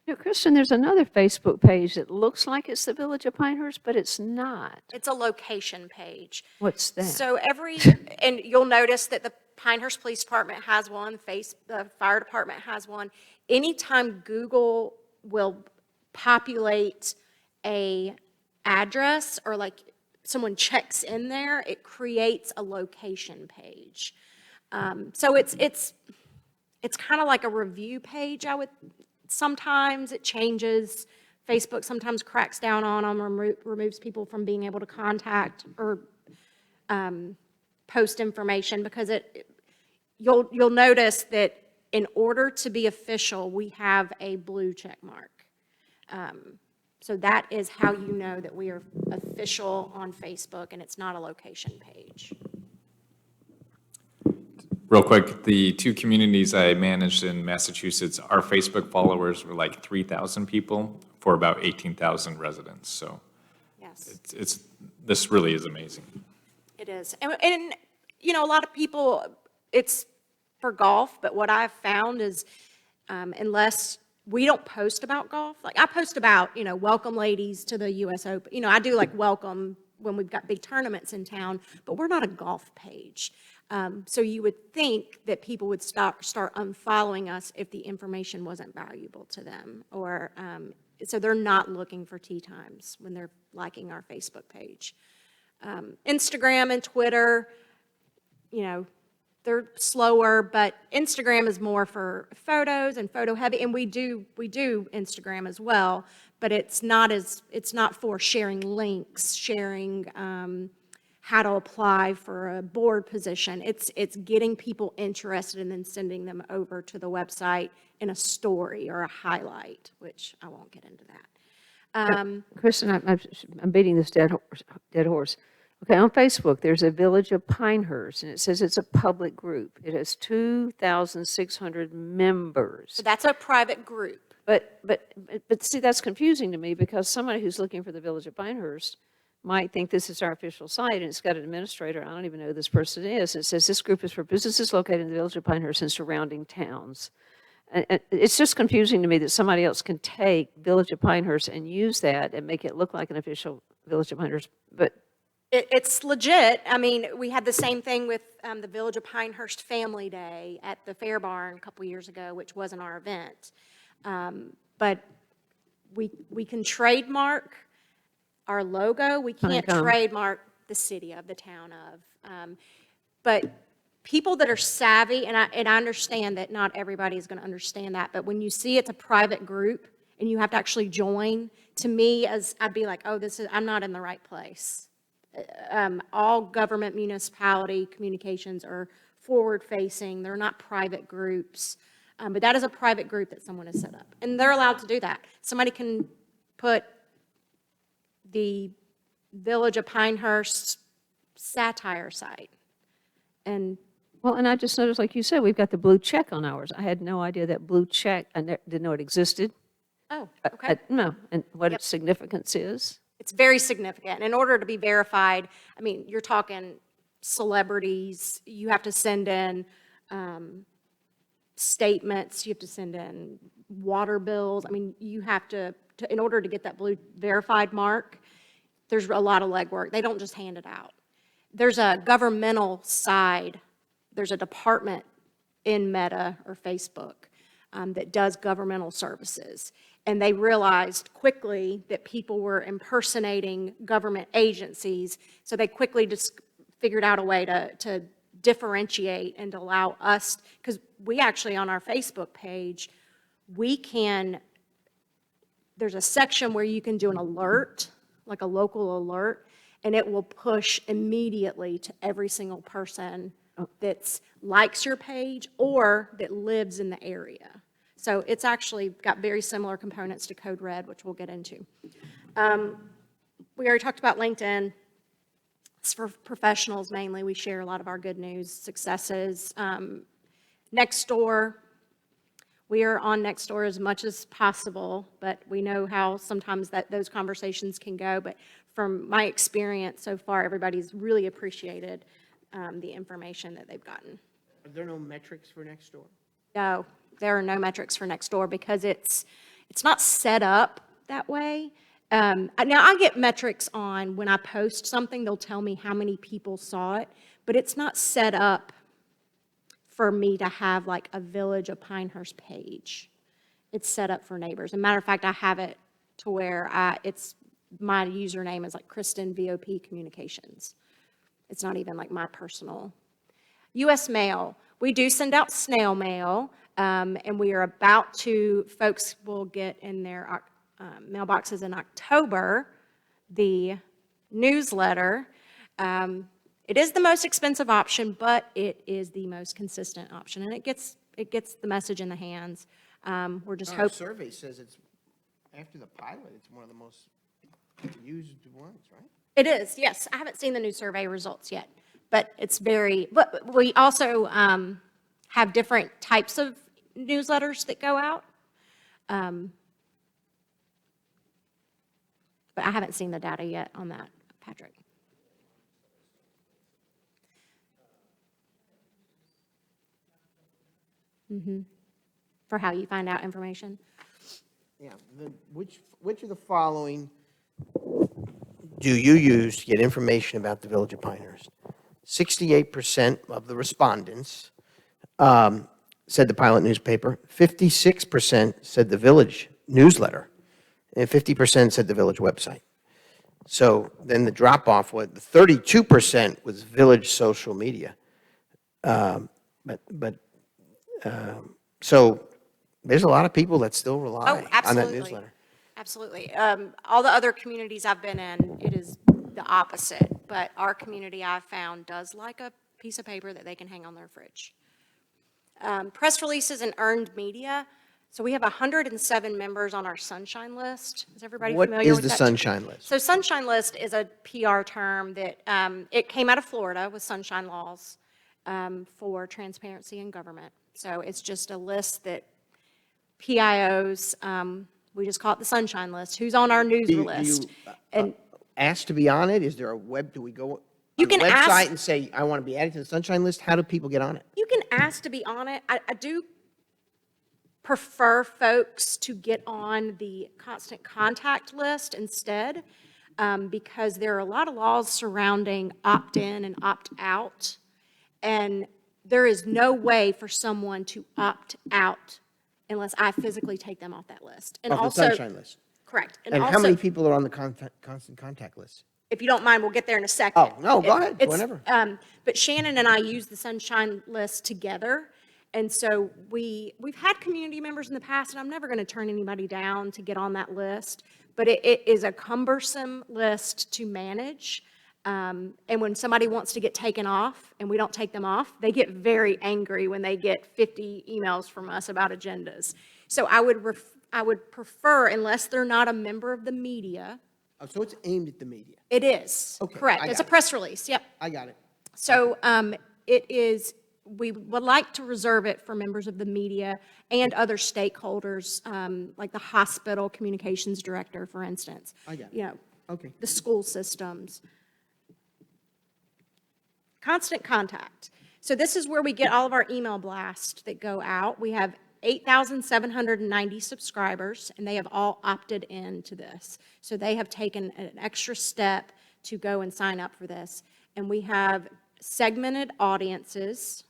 You know, Kristen, there's another Facebook page that looks like it's the Village of Pinehurst, but it's not. it's a location page. What's that? So and you'll notice that the Pinehurst Police Department has one, the fire department has one. Anytime Google will populate a address or like someone checks in there, it creates a location page. So it's kind of like a review page, sometimes it changes. Facebook sometimes cracks down on them, removes people from being able to contact or post information, because you'll notice that in order to be official, we have a blue check mark. So that is how you know that we are official on Facebook and it's not a location page. Real quick, the two communities I managed in Massachusetts, our Facebook followers were like 3,000 people for about 18,000 residents. So Yes. this really is amazing. It is. And, you know, a lot of people, it's for golf, but what I've found is unless we don't post about golf, like I post about, you know, welcome ladies to the US Open. You know, I do like welcome when we've got big tournaments in town, but we're not a golf page. So you would think that people would start unfollowing us if the information wasn't valuable to them, or so they're not looking for tee times when they're liking our Facebook page. Instagram and Twitter, you know, they're slower, but Instagram is more for photos and photo heavy, and we do Instagram as well, but it's not for sharing links, sharing how to apply for a board position. It's getting people interested and then sending them over to the website in a story or a highlight, which I won't get into that. Kristen, I'm beating this dead horse. Okay, on Facebook, there's a Village of Pinehurst, and it says it's a public group. It has 2,600 members. So that's a private group. But see, that's confusing to me, because somebody who's looking for the Village of Pinehurst might think this is our official site, and it's got an administrator. I don't even know who this person is. It says this group is for businesses located in the Village of Pinehurst and surrounding towns. And it's just confusing to me that somebody else can take Village of Pinehurst and use that and make it look like an official Village of Pinehurst, but It's legit. I mean, we had the same thing with the Village of Pinehurst Family Day at the Fair Barn a couple years ago, which wasn't our event. But we can trademark our logo. We can't trademark the city of, the town of. But people that are savvy, and I understand that not everybody is going to understand that, but when you see it's a private group and you have to actually join, to me, I'd be like, oh, I'm not in the right place. All government municipality communications are forward-facing. They're not private groups. But that is a private group that someone has set up. And they're allowed to do that. Somebody can put the Village of Pinehurst satire site. And well, and I just noticed, like you said, we've got the blue check on ours. I had no idea that blue check, I didn't know it existed. oh, okay. No, and what its significance is. It's very significant. In order to be verified, I mean, you're talking celebrities, you have to send in statements, you have to send in water bills. I mean, you have to, in order to get that blue verified mark, there's a lot of legwork. They don't just hand it out. There's a governmental side, there's a department in Meta or Facebook that does governmental services. And they realized quickly that people were impersonating government agencies, so they quickly just figured out a way to differentiate and to allow us, because we actually on our Facebook page, there's a section where you can do an alert, like a local alert, and it will push immediately to every single person that's likes your page or that lives in the area. So it's actually got very similar components to Code Red, which we'll get into. We already talked about LinkedIn. It's for professionals mainly. We share a lot of our good news, successes. Nextdoor, we are on Nextdoor as much as possible, but we know how sometimes those conversations can go. But from my experience so far, everybody's really appreciated the information that they've gotten. Are there no metrics for Nextdoor? No, there are no metrics for Nextdoor because it's not set up that way. Now, I get metrics on when I post something, they'll tell me how many people saw it, but it's not set up for me to have like a Village of Pinehurst page. It's set up for neighbors. As a matter of fact, I have it to where my username is like Kristen VOP Communications. It's not even like my personal. U.S. mail, we do send out snail mail, and we are about to, folks will get in their mailboxes in October, the newsletter. It is the most expensive option, but it is the most consistent option, and it gets the message in the hands. We're just Our hoping. survey says it's, after the pilot, it's one of the most used ones, right? It is, yes. I haven't seen the new survey results yet, but it's but we also have different types of newsletters that go out. But I haven't seen the data yet on that, Patrick. For how you find out information? Yeah, which of the following do you use to get information about the Village of Pinehurst? 68% of the respondents said the Pilot newspaper, 56% said the Village newsletter, and 50% said the Village website. So then the drop-off, 32% was Village social media. So there's a lot of people that still rely on that Absolutely. newsletter. Absolutely. All the other communities I've been in, it is the opposite. But our community, I've found, does like a piece of paper that they can hang on their fridge. Press releases and earned media. So we have 107 members on our Sunshine List. Is everybody familiar with that? What is the Sunshine List? So Sunshine List is a PR term that it came out of Florida with sunshine laws for transparency in government. So it's just a list that PIOs, we just call it the Sunshine List, who's on our news list. And Ask to be on it? Is there a web, do we go You on the can ask- website and say, I want to be added to the Sunshine List? How do people get on it? you can ask to be on it. I do prefer folks to get on the constant contact list instead, because there are a lot of laws surrounding opt-in and opt-out, and there is no way for someone to opt out unless I physically take them off that list. And Off the also, Sunshine List? correct. And how also, many people are on the constant contact list? if you don't mind, we'll get there in a second. Oh, no, go ahead, It's, whenever. But Shannon and I use the Sunshine List together, and so we've had community members in the past, and I'm never going to turn anybody down to get on that list, but it is a cumbersome list to manage. And when somebody wants to get taken off and we don't take them off, they get very angry when they get 50 emails from us about agendas. So I would prefer, unless they're not a member of the media. Oh, so it's aimed at the media. It is, Okay, correct. I It's got a it. press release, yep. I got it. So it is, we would like to reserve it for members of the media and other stakeholders, like the hospital communications director, for instance. I got it. You know, Okay. the school systems. Constant contact. So this is where we get all of our email blasts that go out. We have 8,790 subscribers, and they have all opted into this. So they have taken an extra step to go and sign up for this. And we have segmented audiences,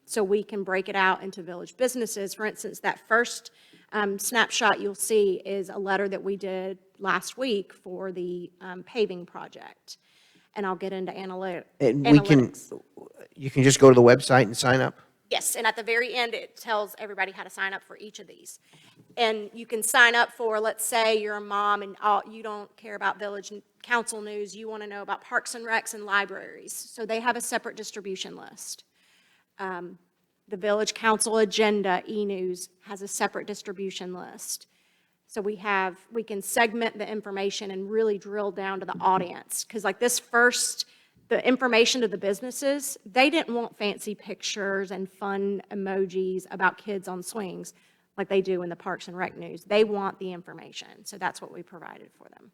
so we can break it out into village businesses. For instance, that first snapshot you'll see is a letter that we did last week for the paving project. And I'll get into And analytics. you can just go to the website and sign up? Yes, and at the very end, it tells everybody how to sign up for each of these. And you can sign up for, let's say you're a mom and you don't care about village council news, you want to know about parks and recs and libraries. So they have a separate distribution list. The Village Council agenda, e-news, has a separate distribution list. So we can segment the information and really drill down to the audience. Because like this first, the information to the businesses, they didn't want fancy pictures and fun emojis about kids on swings like they do in the Parks and Rec news. They want the information. So that's what we provided for them.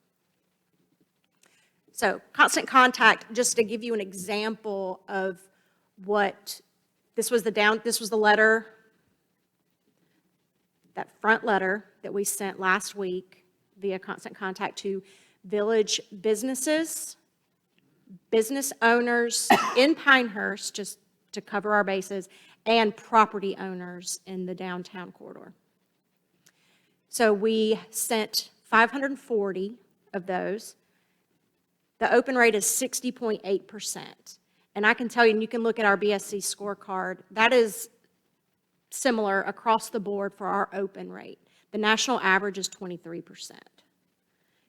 So Constant Contact, just to give you an example of what, this was the letter, that front letter that we sent last week via Constant Contact to village businesses, business owners in Pinehurst, just to cover our bases, and property owners in the downtown corridor. So we sent 540 of those. The open rate is 60.8%. And I can tell you, and you can look at our BSC scorecard, that is similar across the board for our open rate. The national average is 23%.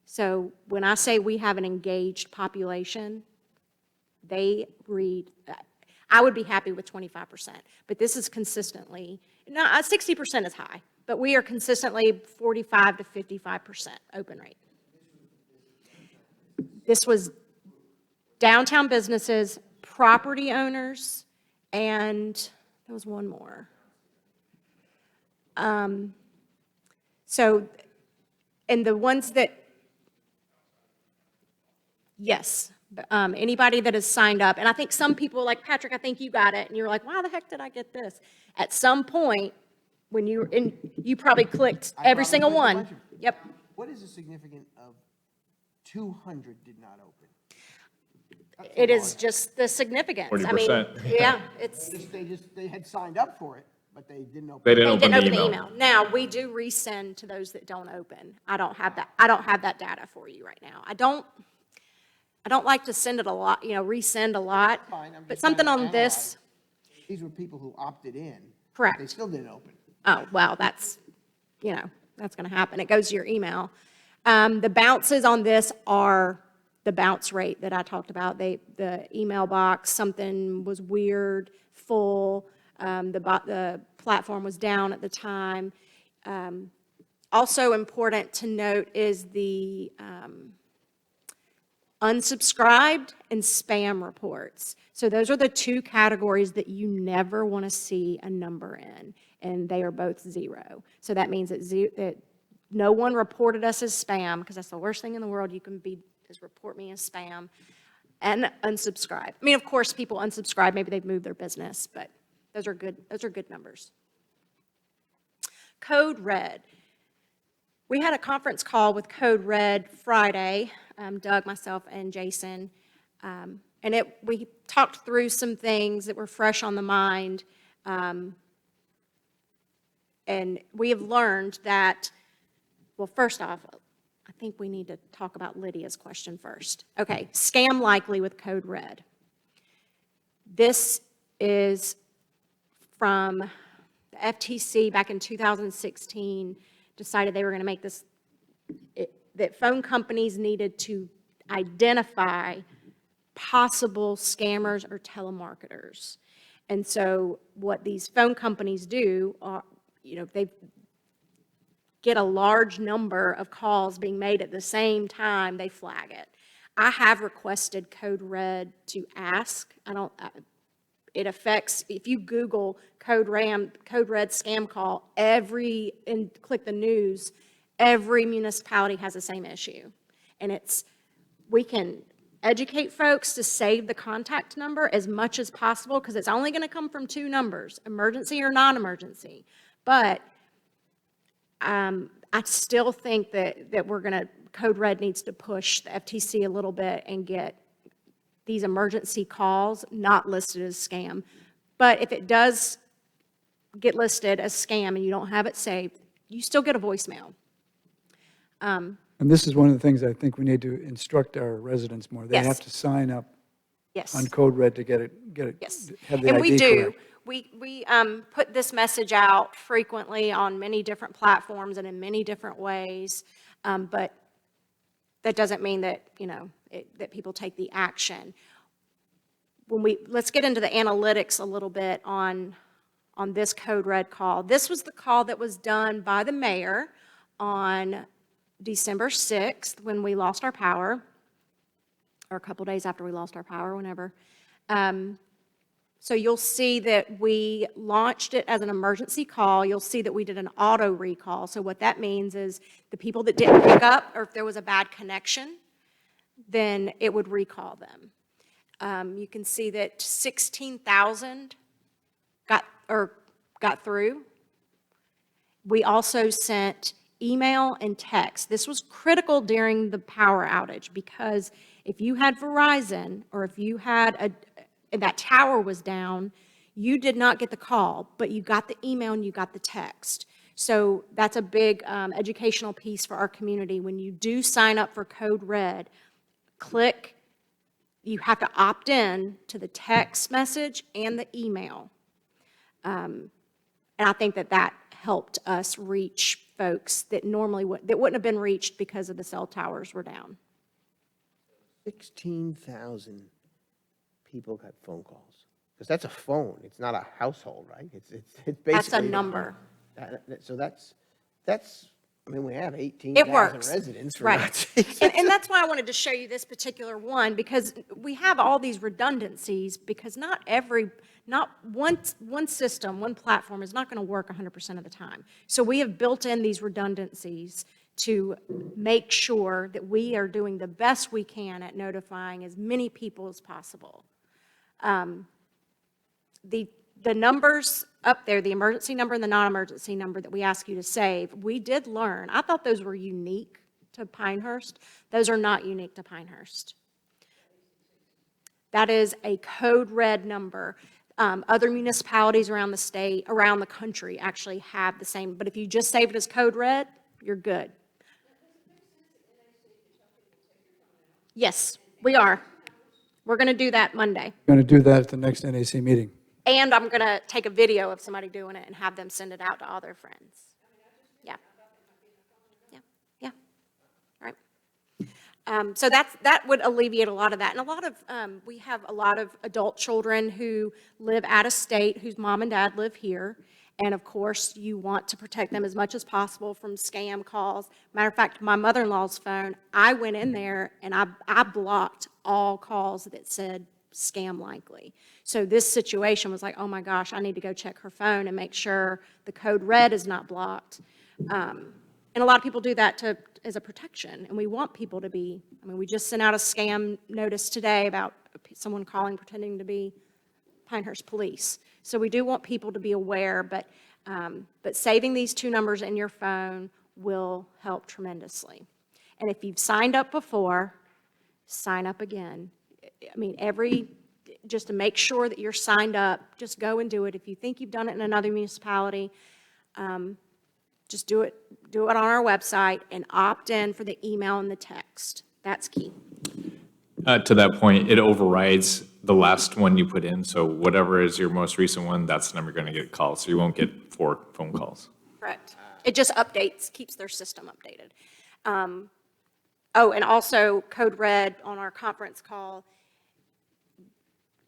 So when I say we have an engaged population, they read, I would be happy with 25%, but this is consistently, 60% is high, but we are consistently 45 to 55% open rate. This was downtown businesses, property owners, and there was one more. So, and the ones that, yes, anybody that has signed up, and I think some people, like Patrick, I think you got it, and you're like, why the heck did I get this? At some point, when you were in, you probably clicked every single one. Yep. What is the significance of 200 did not open? It is just the significance. I mean, 40%. yeah, it's. They had signed up for it, but they didn't open They it. didn't They open didn't the open the email. email. Now, we do resend to those that don't open. I don't have that data for you right now. I don't like to send it a lot, resend a lot. Fine, I'm But just something trying to on this, analyze. These were people who opted in. Correct. They still didn't open. oh, well, that's going to happen. It goes to your email. The bounces on this are the bounce rate that I talked about. The email box, something was weird, full, the platform was down at the time. Also important to note is the unsubscribed and spam reports. So those are the two categories that you never want to see a number in, and they are both 0. So that means that no one reported us as spam, because that's the worst thing in the world you can be, is report me as spam, and unsubscribe. I mean, of course, people unsubscribe, maybe they've moved their business, but those are good numbers. Code Red. We had a conference call with Code Red Friday, Doug, myself, and Jason, and we talked through some things that were fresh on the mind, and we have learned that, well, first off, I think we need to talk about Lydia's question first. Okay, scam likely with Code Red. This is from the FTC back in 2016, decided they were going to make this, that phone companies needed to identify possible scammers or telemarketers. And so what these phone companies do, they get a large number of calls being made at the same time, they flag it. I have requested Code Red to ask. It affects, if you Google Code Red scam call, and click the news, every municipality has the same issue. And we can educate folks to save the contact number as much as possible, because it's only going to come from 2 numbers, emergency or non-emergency. But I still think that Code Red needs to push the FTC a little bit and get these emergency calls not listed as scam. But if it does get listed as scam and you don't have it saved, you still get a voicemail. And this is one of the things I think we need to instruct our residents more. They Yes. have to sign up Yes. on Code Red to get it, Yes. have the And ID we do. correct. We put this message out frequently on many different platforms and in many different ways, but that doesn't mean that, that people take the action. let's get into the analytics a little bit on this Code Red call. This was the call that was done by the mayor on December 6th when we lost our power, or a couple days after we lost our power, whenever. So you'll see that we launched it as an emergency call. You'll see that we did an auto recall. So what that means is the people that didn't pick up, or if there was a bad connection, then it would recall them. You can see that 16,000 got through. We also sent email and text. This was critical during the power outage because if you had Verizon or if you had that tower was down, you did not get the call, but you got the email and you got the text. So that's a big educational piece for our community. When you do sign up for Code Red, you have to opt in to the text message and the email. And I think that helped us reach folks that wouldn't have been reached because of the cell towers were down. 16,000 people got phone calls. Because that's a phone. It's not a household, right? It's basically. That's a number. So that's, I mean, we have It 18,000 works. residents, for Right. God's sakes. And that's why I wanted to show you this particular one, because we have all these redundancies, because not one system, one platform is not going to work 100% of the time. So we have built in these redundancies to make sure that we are doing the best we can at notifying as many people as possible. The numbers up there, the emergency number and the non-emergency number that we ask you to save, we did learn. I thought those were unique to Pinehurst. Those are not unique to Pinehurst. That is a Code Red number. Other municipalities around the state, around the country actually have the same, but if you just save it as Code Red, you're good. Yes, we are. We're going to do that Monday. Going to do that at the next NAC meeting. And I'm going to take a video of somebody doing it and have them send it out to all their friends. Yeah. Yeah, yeah. All right. So that would alleviate a lot of that. And we have a lot of adult children who live out of state, whose mom and dad live here. And of course, you want to protect them as much as possible from scam calls. Matter of fact, my mother-in-law's phone, I went in there and I blocked all calls that said scam likely. So this situation was like, oh my gosh, I need to go check her phone and make sure the Code Red is not blocked. And a lot of people do that as a protection, and we want people to be, we just sent out a scam notice today about someone calling pretending to be Pinehurst police. So we do want people to be aware, but saving these two numbers in your phone will help tremendously. And if you've signed up before, sign up again. Just to make sure that you're signed up, just go and do it. If you think you've done it in another municipality, just do it on our website and opt in for the email and the text. That's key. To that point, it overrides the last one you put in. So whatever is your most recent one, that's the number you're going to get called. So you won't get 4 phone calls. Correct. It just updates, keeps their system updated. And also Code Red on our conference call,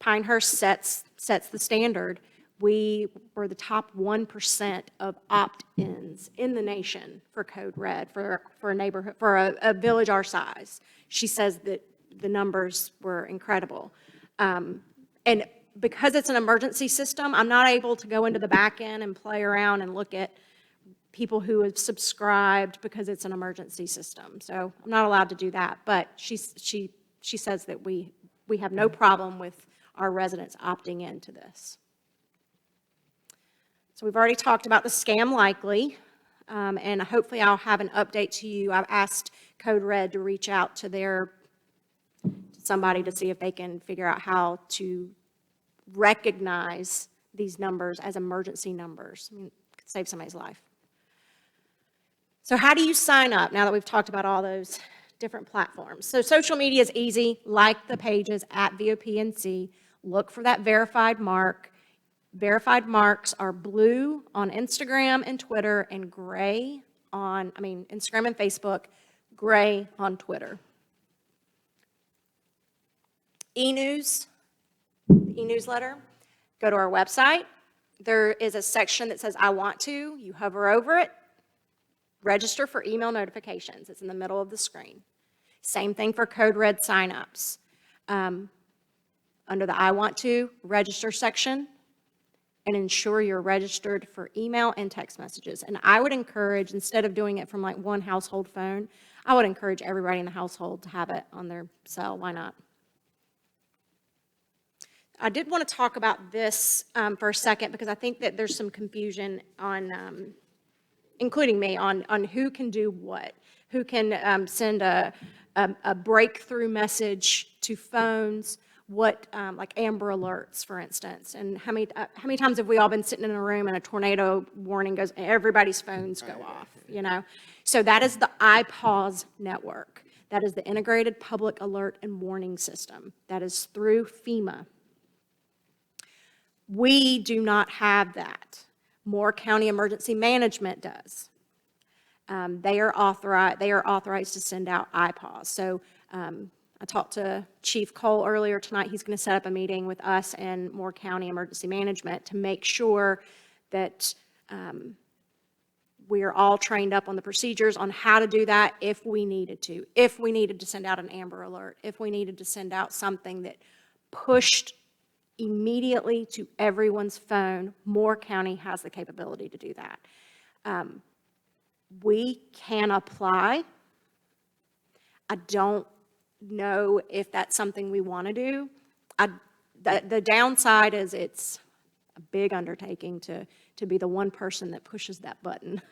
Pinehurst sets the standard. We were the top 1% of opt-ins in the nation for Code Red, for a neighborhood, for a village our size. She says that the numbers were incredible. And because it's an emergency system, I'm not able to go into the back end and play around and look at people who have subscribed because it's an emergency system. So I'm not allowed to do that. But she says that we have no problem with our residents opting into this. So we've already talked about the scam likely, and hopefully I'll have an update to you. I've asked Code Red to reach out to somebody to see if they can figure out how to recognize these numbers as emergency numbers. It could save somebody's life. So how do you sign up now that we've talked about all those different platforms? So social media is easy. Like the pages at VOPNC. Look for that verified mark. Verified marks are blue on Instagram and Twitter and gray on, Instagram and Facebook, gray on Twitter. E-News, e-newsletter, go to our website. There is a section that says I want to. You hover over it, register for email notifications. It's in the middle of the screen. Same thing for Code Red signups. Under the I want to register section, and ensure you're registered for email and text messages. And I would encourage, instead of doing it from like one household phone, I would encourage everybody in the household to have it on their cell. Why not? I did want to talk about this for a second, because I think that there's some confusion on, including me, on who can do what. Who can send a breakthrough message to phones, what, like Amber Alerts, for instance, and how many times have we all been sitting in a room and a tornado warning goes, everybody's phones go off, you know? So that is the iPause network. That is the Integrated Public Alert and Warning System. That is through FEMA. We do not have that. Moore County Emergency Management does. They are authorized to send out iPause. So I talked to Chief Cole earlier tonight. He's going to set up a meeting with us and Moore County Emergency Management to make sure that we are all trained up on the procedures on how to do that if we needed to. If we needed to send out an Amber Alert, if we needed to send out something that pushed immediately to everyone's phone, Moore County has the capability to do that. We can apply. I don't know if that's something we want to do. The downside is it's a big undertaking to be the one person that pushes that button.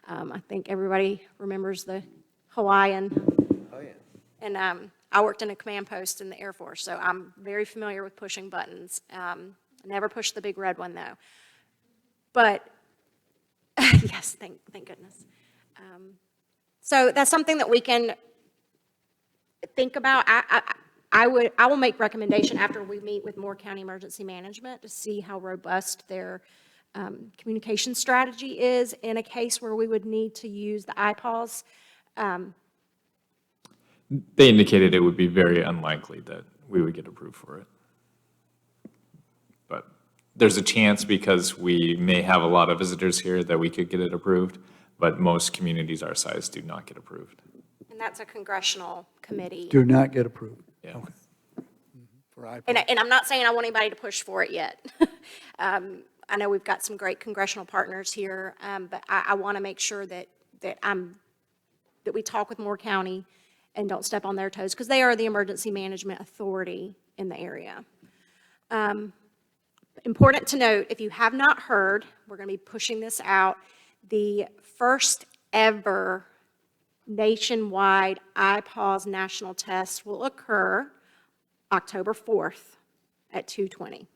I think everybody remembers the Hawaiian. Oh, yeah. And I worked in a command post in the Air Force, so I'm very familiar with pushing buttons. I never pushed the big red one, though. But, yes, thank goodness. So that's something that we can think about. I will make recommendation after we meet with Moore County Emergency Management to see how robust their communication strategy is in a case where we would need to use the iPause. They indicated it would be very unlikely that we would get approved for it. But there's a chance, because we may have a lot of visitors here, that we could get it approved, but most communities our size do not get approved. And that's a congressional committee. Do not get approved. Yeah. For iPod. And I'm not saying I want anybody to push for it yet. I know we've got some great congressional partners here, but I want to make sure that we talk with Moore County and don't step on their toes, because they are the emergency management authority in the area. Important to note, if you have not heard, we're going to be pushing this out, the first ever nationwide iPause national test will occur October 4th at 2:20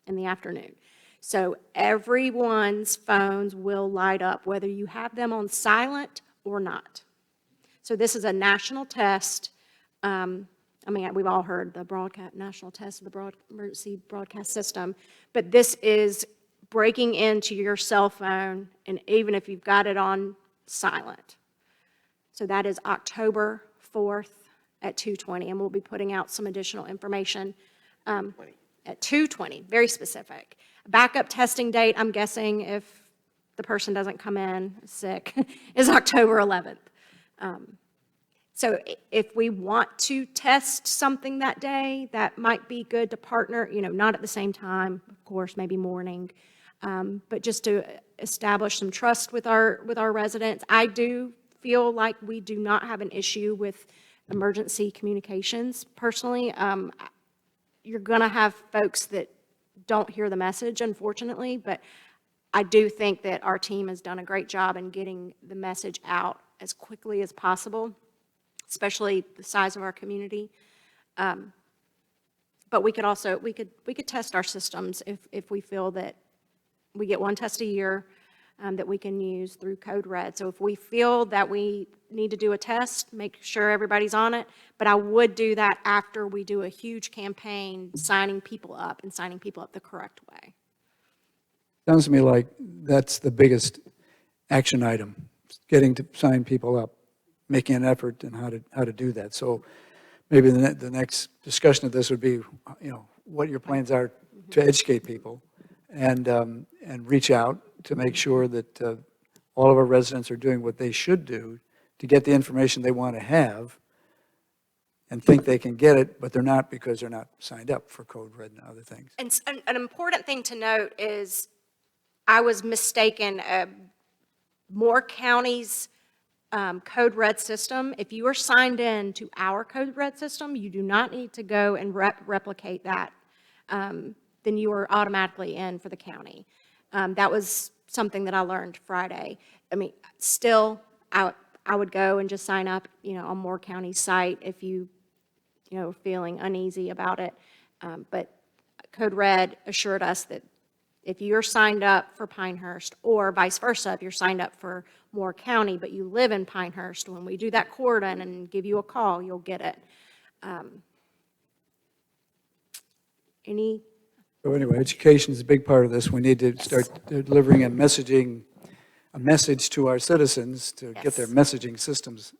in the afternoon. So everyone's phones will light up, whether you have them on silent or not. So this is a national test. I mean, we've all heard the national test of the emergency broadcast system, but this is breaking into your cell phone, and even if you've got it on silent. So that is October 4th at 2:20, and we'll be putting out some additional information at 2:20, very specific. Backup testing date, I'm guessing if the person doesn't come in sick, is October 11th. So if we want to test something that day, that might be good to partner, not at the same time, of course, maybe morning, but just to establish some trust with our residents. I do feel like we do not have an issue with emergency communications personally. You're going to have folks that don't hear the message, unfortunately, but I do think that our team has done a great job in getting the message out as quickly as possible, especially the size of our community. But we could test our systems if we feel that we get one test a year that we can use through Code Red. So if we feel that we need to do a test, make sure everybody's on it. But I would do that after we do a huge campaign signing people up the correct way. Sounds to me like that's the biggest action item, getting to sign people up, making an effort in how to do that. So maybe the next discussion of this would be, what your plans are to educate people and reach out to make sure that all of our residents are doing what they should do to get the information they want to have and think they can get it, but they're not because they're not signed up for Code Red and other things. And an important thing to note is I was mistaken. More counties' Code Red system, if you are signed in to our Code Red system, you do not need to go and replicate that. Then you are automatically in for the county. That was something that I learned Friday. I mean, still, I would go and just sign up, on Moore County's site if you feeling uneasy about it. But Code Red assured us that if you're signed up for Pinehurst, or vice versa, if you're signed up for Moore County, but you live in Pinehurst, when we do that cordon and give you a call, you'll get it. So anyway, education is a big part of this. We need to start delivering a message to our citizens to get their messaging systems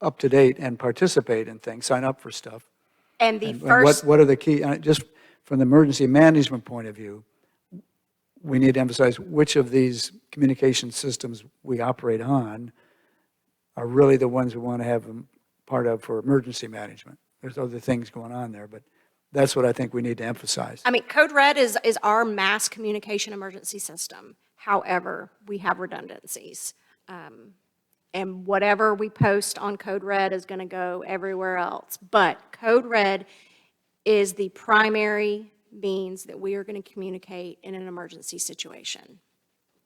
up to date and participate in things, sign up for stuff. And And what are the key, just from the emergency management point of view, we need to emphasize which of these communication systems we operate on are really the ones we want to have them part of for emergency management. There's other things going on there, but that's what I think we need to emphasize. I mean, Code Red is our mass communication emergency system. However, we have redundancies. And whatever we post on Code Red is going to go everywhere else. But Code Red is the primary means that we are going to communicate in an emergency situation.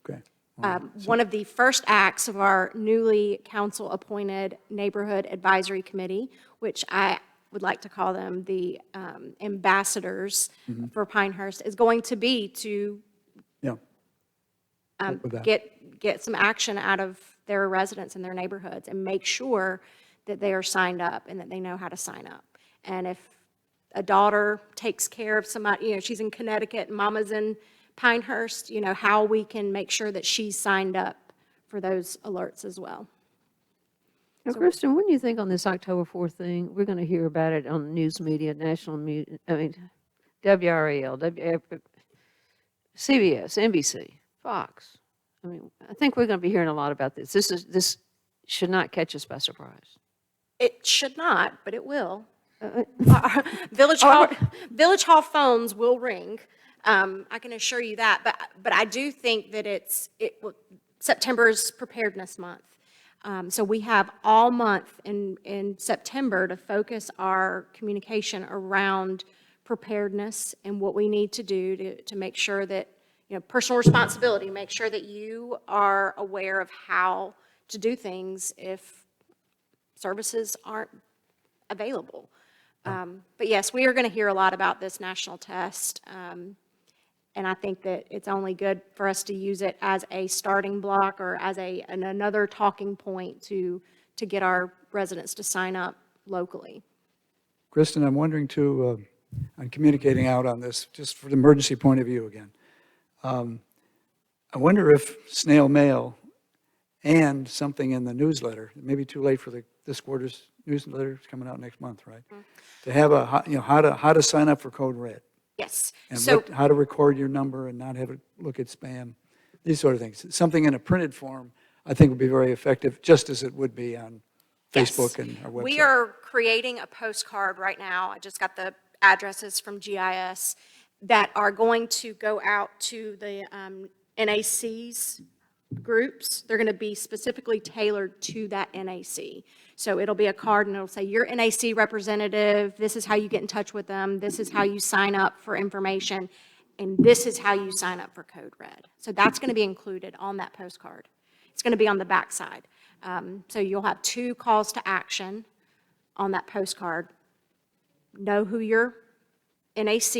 Okay. One of the first acts of our newly council-appointed Neighborhood Advisory Committee, which I would like to call them the ambassadors for Pinehurst, is going to be to Yeah. With that. get some action out of their residents in their neighborhoods and make sure that they are signed up and that they know how to sign up. And if a daughter takes care of somebody, she's in Connecticut and mama's in Pinehurst, how we can make sure that she's signed up for those alerts as well. Now, Kristen, when do you think on this October 4th thing, we're going to hear about it on news media, WRAL, CBS, NBC, Fox? I think we're going to be hearing a lot about this. This should not catch us by surprise. It should not, but it will. Village Hall phones will ring. I can assure you that. But I do think that September is Preparedness Month. So we have all month in September to focus our communication around preparedness and what we need to do to make sure that, personal responsibility, make sure that you are aware of how to do things if services aren't available. But yes, we are going to hear a lot about this national test. And I think that it's only good for us to use it as a starting block or as another talking point to get our residents to sign up locally. Kristen, I'm wondering too, on communicating out on this, just from the emergency point of view again. I wonder if snail mail and something in the newsletter, it may be too late for this quarter's newsletter, it's coming out next month, right? To have how to sign up for Code Red. Yes. And So how to record your number and not have it look at spam, these sort of things. Something in a printed form, I think would be very effective, just as it would be on Facebook and our website. we are creating a postcard right now. I just got the addresses from GIS that are going to go out to the NAC's groups. They're going to be specifically tailored to that NAC. So it'll be a card and it'll say, your NAC representative, this is how you get in touch with them, this is how you sign up for information, and this is how you sign up for Code Red. So that's going to be included on that postcard. It's going to be on the back side. So you'll have 2 calls to action on that postcard. Know who your NAC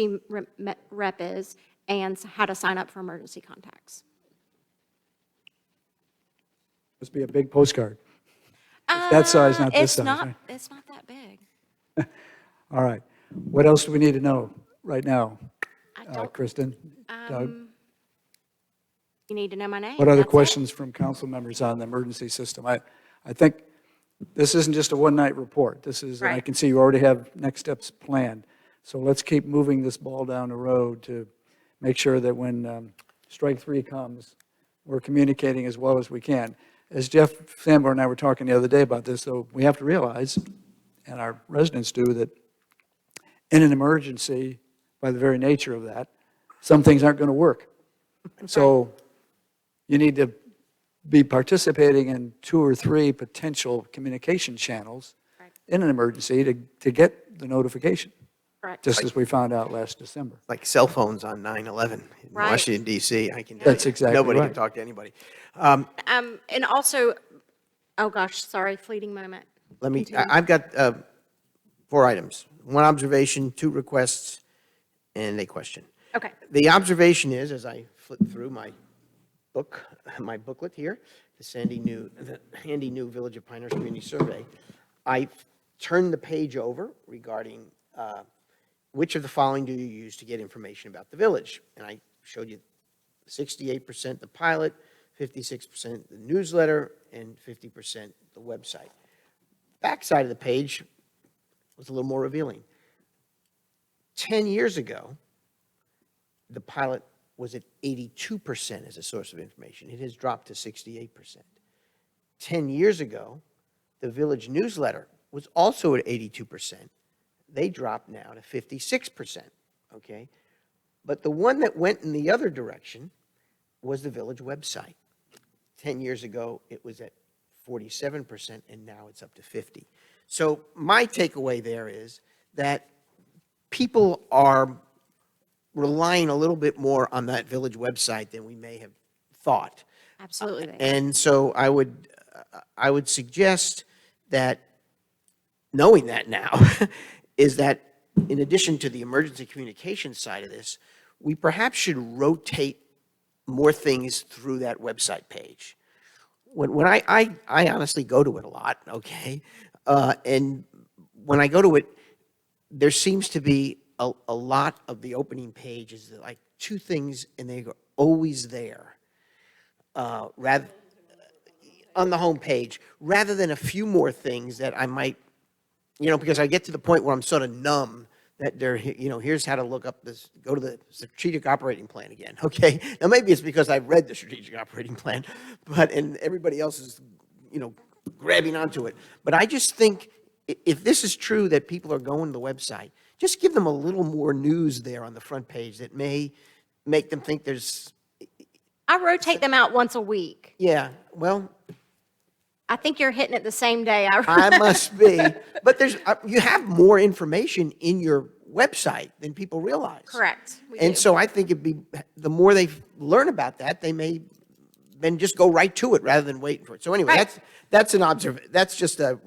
rep is and how to sign up for emergency contacts. Must be a big postcard. It's that size, not this size, right? It's not that big. All right. What else do we need to know right now, I don't, Kristen, Doug? you need to know my name. What other That's it. questions from council members on the emergency system? I think This isn't just a one-night report. This is, and I Right. can see you already have next steps planned. So let's keep moving this ball down the road to make sure that when strike three comes, we're communicating as well as we can. As Jeff Sanborn and I were talking the other day about this, though, we have to realize, and our residents do, that in an emergency, by the very nature of that, some things aren't going to work. So you need to be participating in 2 or 3 potential communication channels Right. in an emergency to get the notification, Correct. just as we found out last December. Like cell phones on 9/11 in Right. Washington DC. I can. That's exactly Nobody right. can talk to anybody. And also, oh gosh, sorry, fleeting moment. Continue. I've got 4 items. 1 observation, 2 requests, and a question. Okay. The observation is, as I flip through my booklet here, the handy new Village of Pinehurst Community Survey, I turned the page over regarding which of the following do you use to get information about the village? And I showed you 68% the pilot, 56% the newsletter, and 50% the website. Backside of the page was a little more revealing. 10 years ago, the pilot was at 82% as a source of information. It has dropped to 68%. 10 years ago, the village newsletter was also at 82%. They dropped now to 56%, okay? But the one that went in the other direction was the village website. 10 years ago, it was at 47%, and now it's up to 50. So my takeaway there is that people are relying a little bit more on that village website than we may have thought. Absolutely. they are. And so I would suggest that, knowing that now, is that in addition to the emergency communication side of this, we perhaps should rotate more things through that website page. When I honestly go to it a lot, okay? And when I go to it, there seems to be a lot of the opening page is like 2 things, and they are always there. Rather on the home page, rather than a few more things that I might, because I get to the point where I'm sort of numb that here's how to look up this, go to the strategic operating plan again, okay? Now, maybe it's because I've read the strategic operating plan, and everybody else is, grabbing onto it. But I just think if this is true that people are going to the website, just give them a little more news there on the front page that may make them think there's, I rotate them out once a week. yeah, well, I think you're hitting it the same day. I must be. But you have more information in your website than people realize. Correct. we And do. so I think the more they learn about that, they may then just go right to it rather than waiting for it. So anyway, Right. that's just a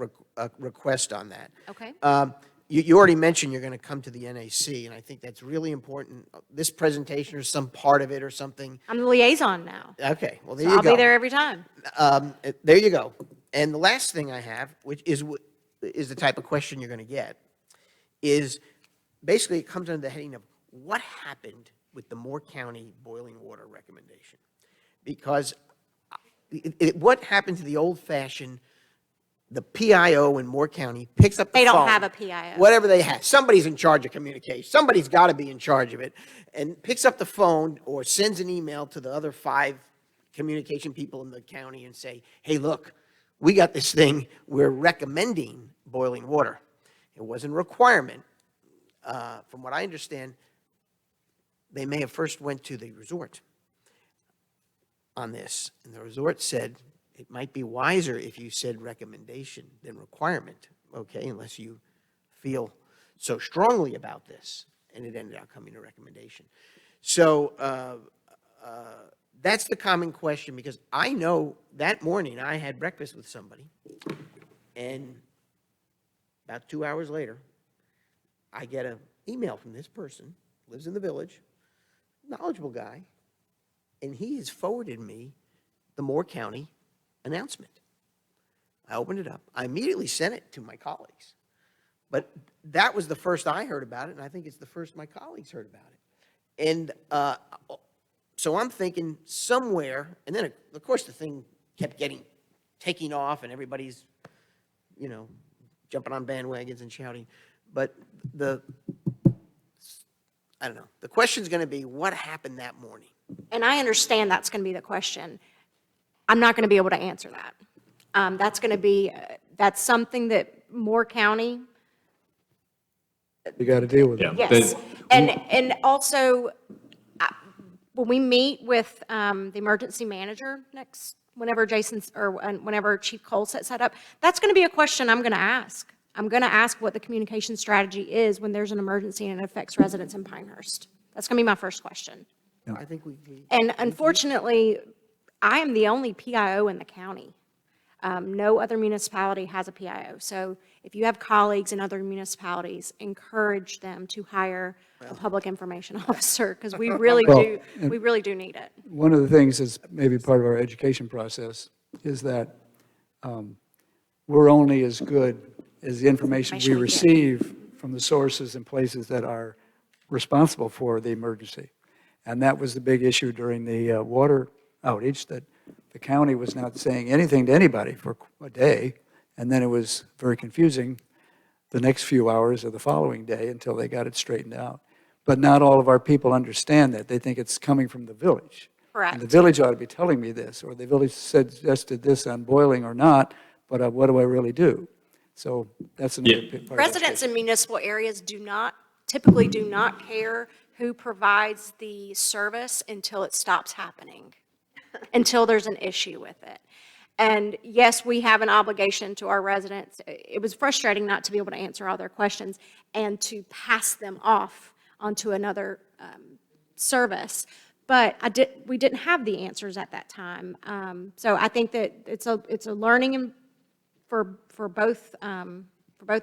request on that. Okay. You already mentioned you're going to come to the NAC, and I think that's really important. This presentation or some part of it or something. I'm the liaison now. Okay, well, there So you I'll go. be there every time. There you go. And the last thing I have, which is the type of question you're going to get, is basically it comes under the heading of what happened with the Moore County boiling water recommendation? Because what happened to the old-fashioned, the PIO in Moore County picks up the phone. They don't have a PIO. Whatever they have. Somebody's in charge of communication. Somebody's got to be in charge of it. And picks up the phone or sends an email to the other 5 communication people in the county and say, hey, look, we got this thing. We're recommending boiling water. It wasn't a requirement. From what I understand, they may have first went to the resort on this. And the resort said, it might be wiser if you said recommendation than requirement, okay, unless you feel so strongly about this. And it ended up coming to recommendation. So that's the common question, because I know that morning I had breakfast with somebody, and about 2 hours later, I get an email from this person, lives in the village, knowledgeable guy, and he has forwarded me the Moore County announcement. I opened it up. I immediately sent it to my colleagues. But that was the first I heard about it, and I think it's the first my colleagues heard about it. And so I'm thinking somewhere, and then, of course, the thing kept taking off, and everybody's jumping on bandwagons and shouting. But I don't know. The question's going to be, what happened that morning? And I understand that's going to be the question. I'm not going to be able to answer that. That's going to be, that's something that Moore County, You got to deal with it. Yeah. yes. And also, when we meet with the emergency manager whenever whenever Chief Cole sets that up, that's going to be a question I'm going to ask. I'm going to ask what the communication strategy is when there's an emergency and it affects residents in Pinehurst. That's going to be my first question. I think we. And unfortunately, I am the only PIO in the county. No other municipality has a PIO. So if you have colleagues in other municipalities, encourage them to hire a public information officer, because we really do need it. One of the things that's maybe part of our education process is that we're only as good as the information we receive from the sources and places that are responsible for the emergency. And that was the big issue during the water outage, that the county was not saying anything to anybody for a day, and then it was very confusing the next few hours of the following day until they got it straightened out. But not all of our people understand that. They think it's coming from the village. Correct. And the village ought to be telling me this, or the village suggested this on boiling or not, but what do I really do? So that's another part of Residents in municipal areas typically do not care who provides the service until it stops happening, until there's an issue with it. And yes, we have an obligation to our residents. It was frustrating not to be able to answer all their questions and to pass them off onto another service. But we didn't have the answers at that time. So I think that it's a learning for both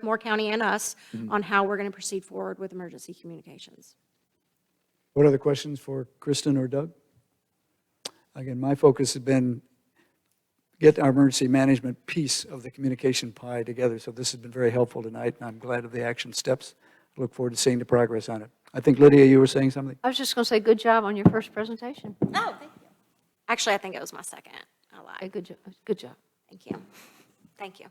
Moore County and us on how we're going to proceed forward with emergency communications. What other questions for Kristen or Doug? Again, my focus has been get our emergency management piece of the communication pie together. So this has been very helpful tonight, and I'm glad of the action steps. I look forward to seeing the progress on it. I think, Lydia, you were saying something? I was just going to say, good job on your first presentation. Oh, thank you. Actually, I think it was my second. I Hey, lied. good job. Good job. Thank you. Thank you.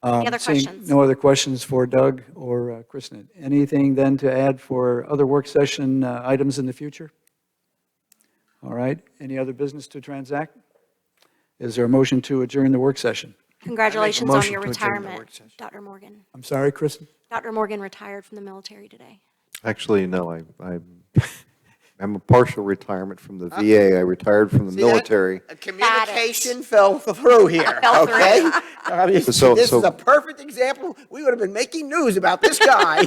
Any other Seeing questions? no other questions for Doug or Kristen. Anything then to add for other work session items in the future? All right. Any other business to transact? Is there a motion to adjourn the work session? Congratulations on motion your to adjourn the retirement, work session. Dr. Morgan. I'm sorry, Kristen? Dr. Morgan retired from the military today. Actually, no, I'm a partial retirement from the VA. I retired from the military. Communication fell through here, Fell through. okay? I mean, So- this so- is a perfect example. We would have been making news about this guy,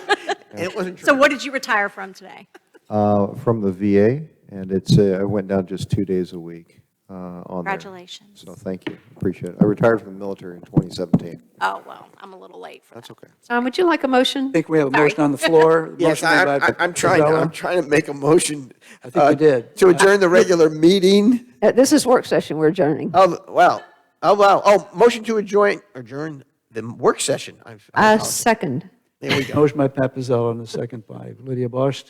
and it wasn't true. So what did you retire from today? From the VA, and I went down just 2 days a week on there. Congratulations. So thank you, appreciate it. I retired from the military in 2017. Oh, well, I'm a little late for that. That's okay. Tom, would you like a motion? I think we have a motion on the floor. Yes, Motion made by I'm Pasella. trying to make a motion. I think you did. To adjourn the regular meeting. This is work session, we're adjourning. Motion to adjourn the work session. I apologize. Second. There we go. Motion by Pat Pizzella and a second by Lydia Bosch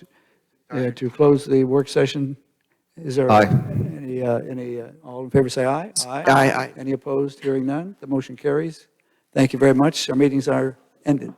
to close the work session. Is there Aye. any, all in favor say aye? Aye, aye. Any opposed? Hearing none. The motion carries. Thank you very much. Our meetings are ended.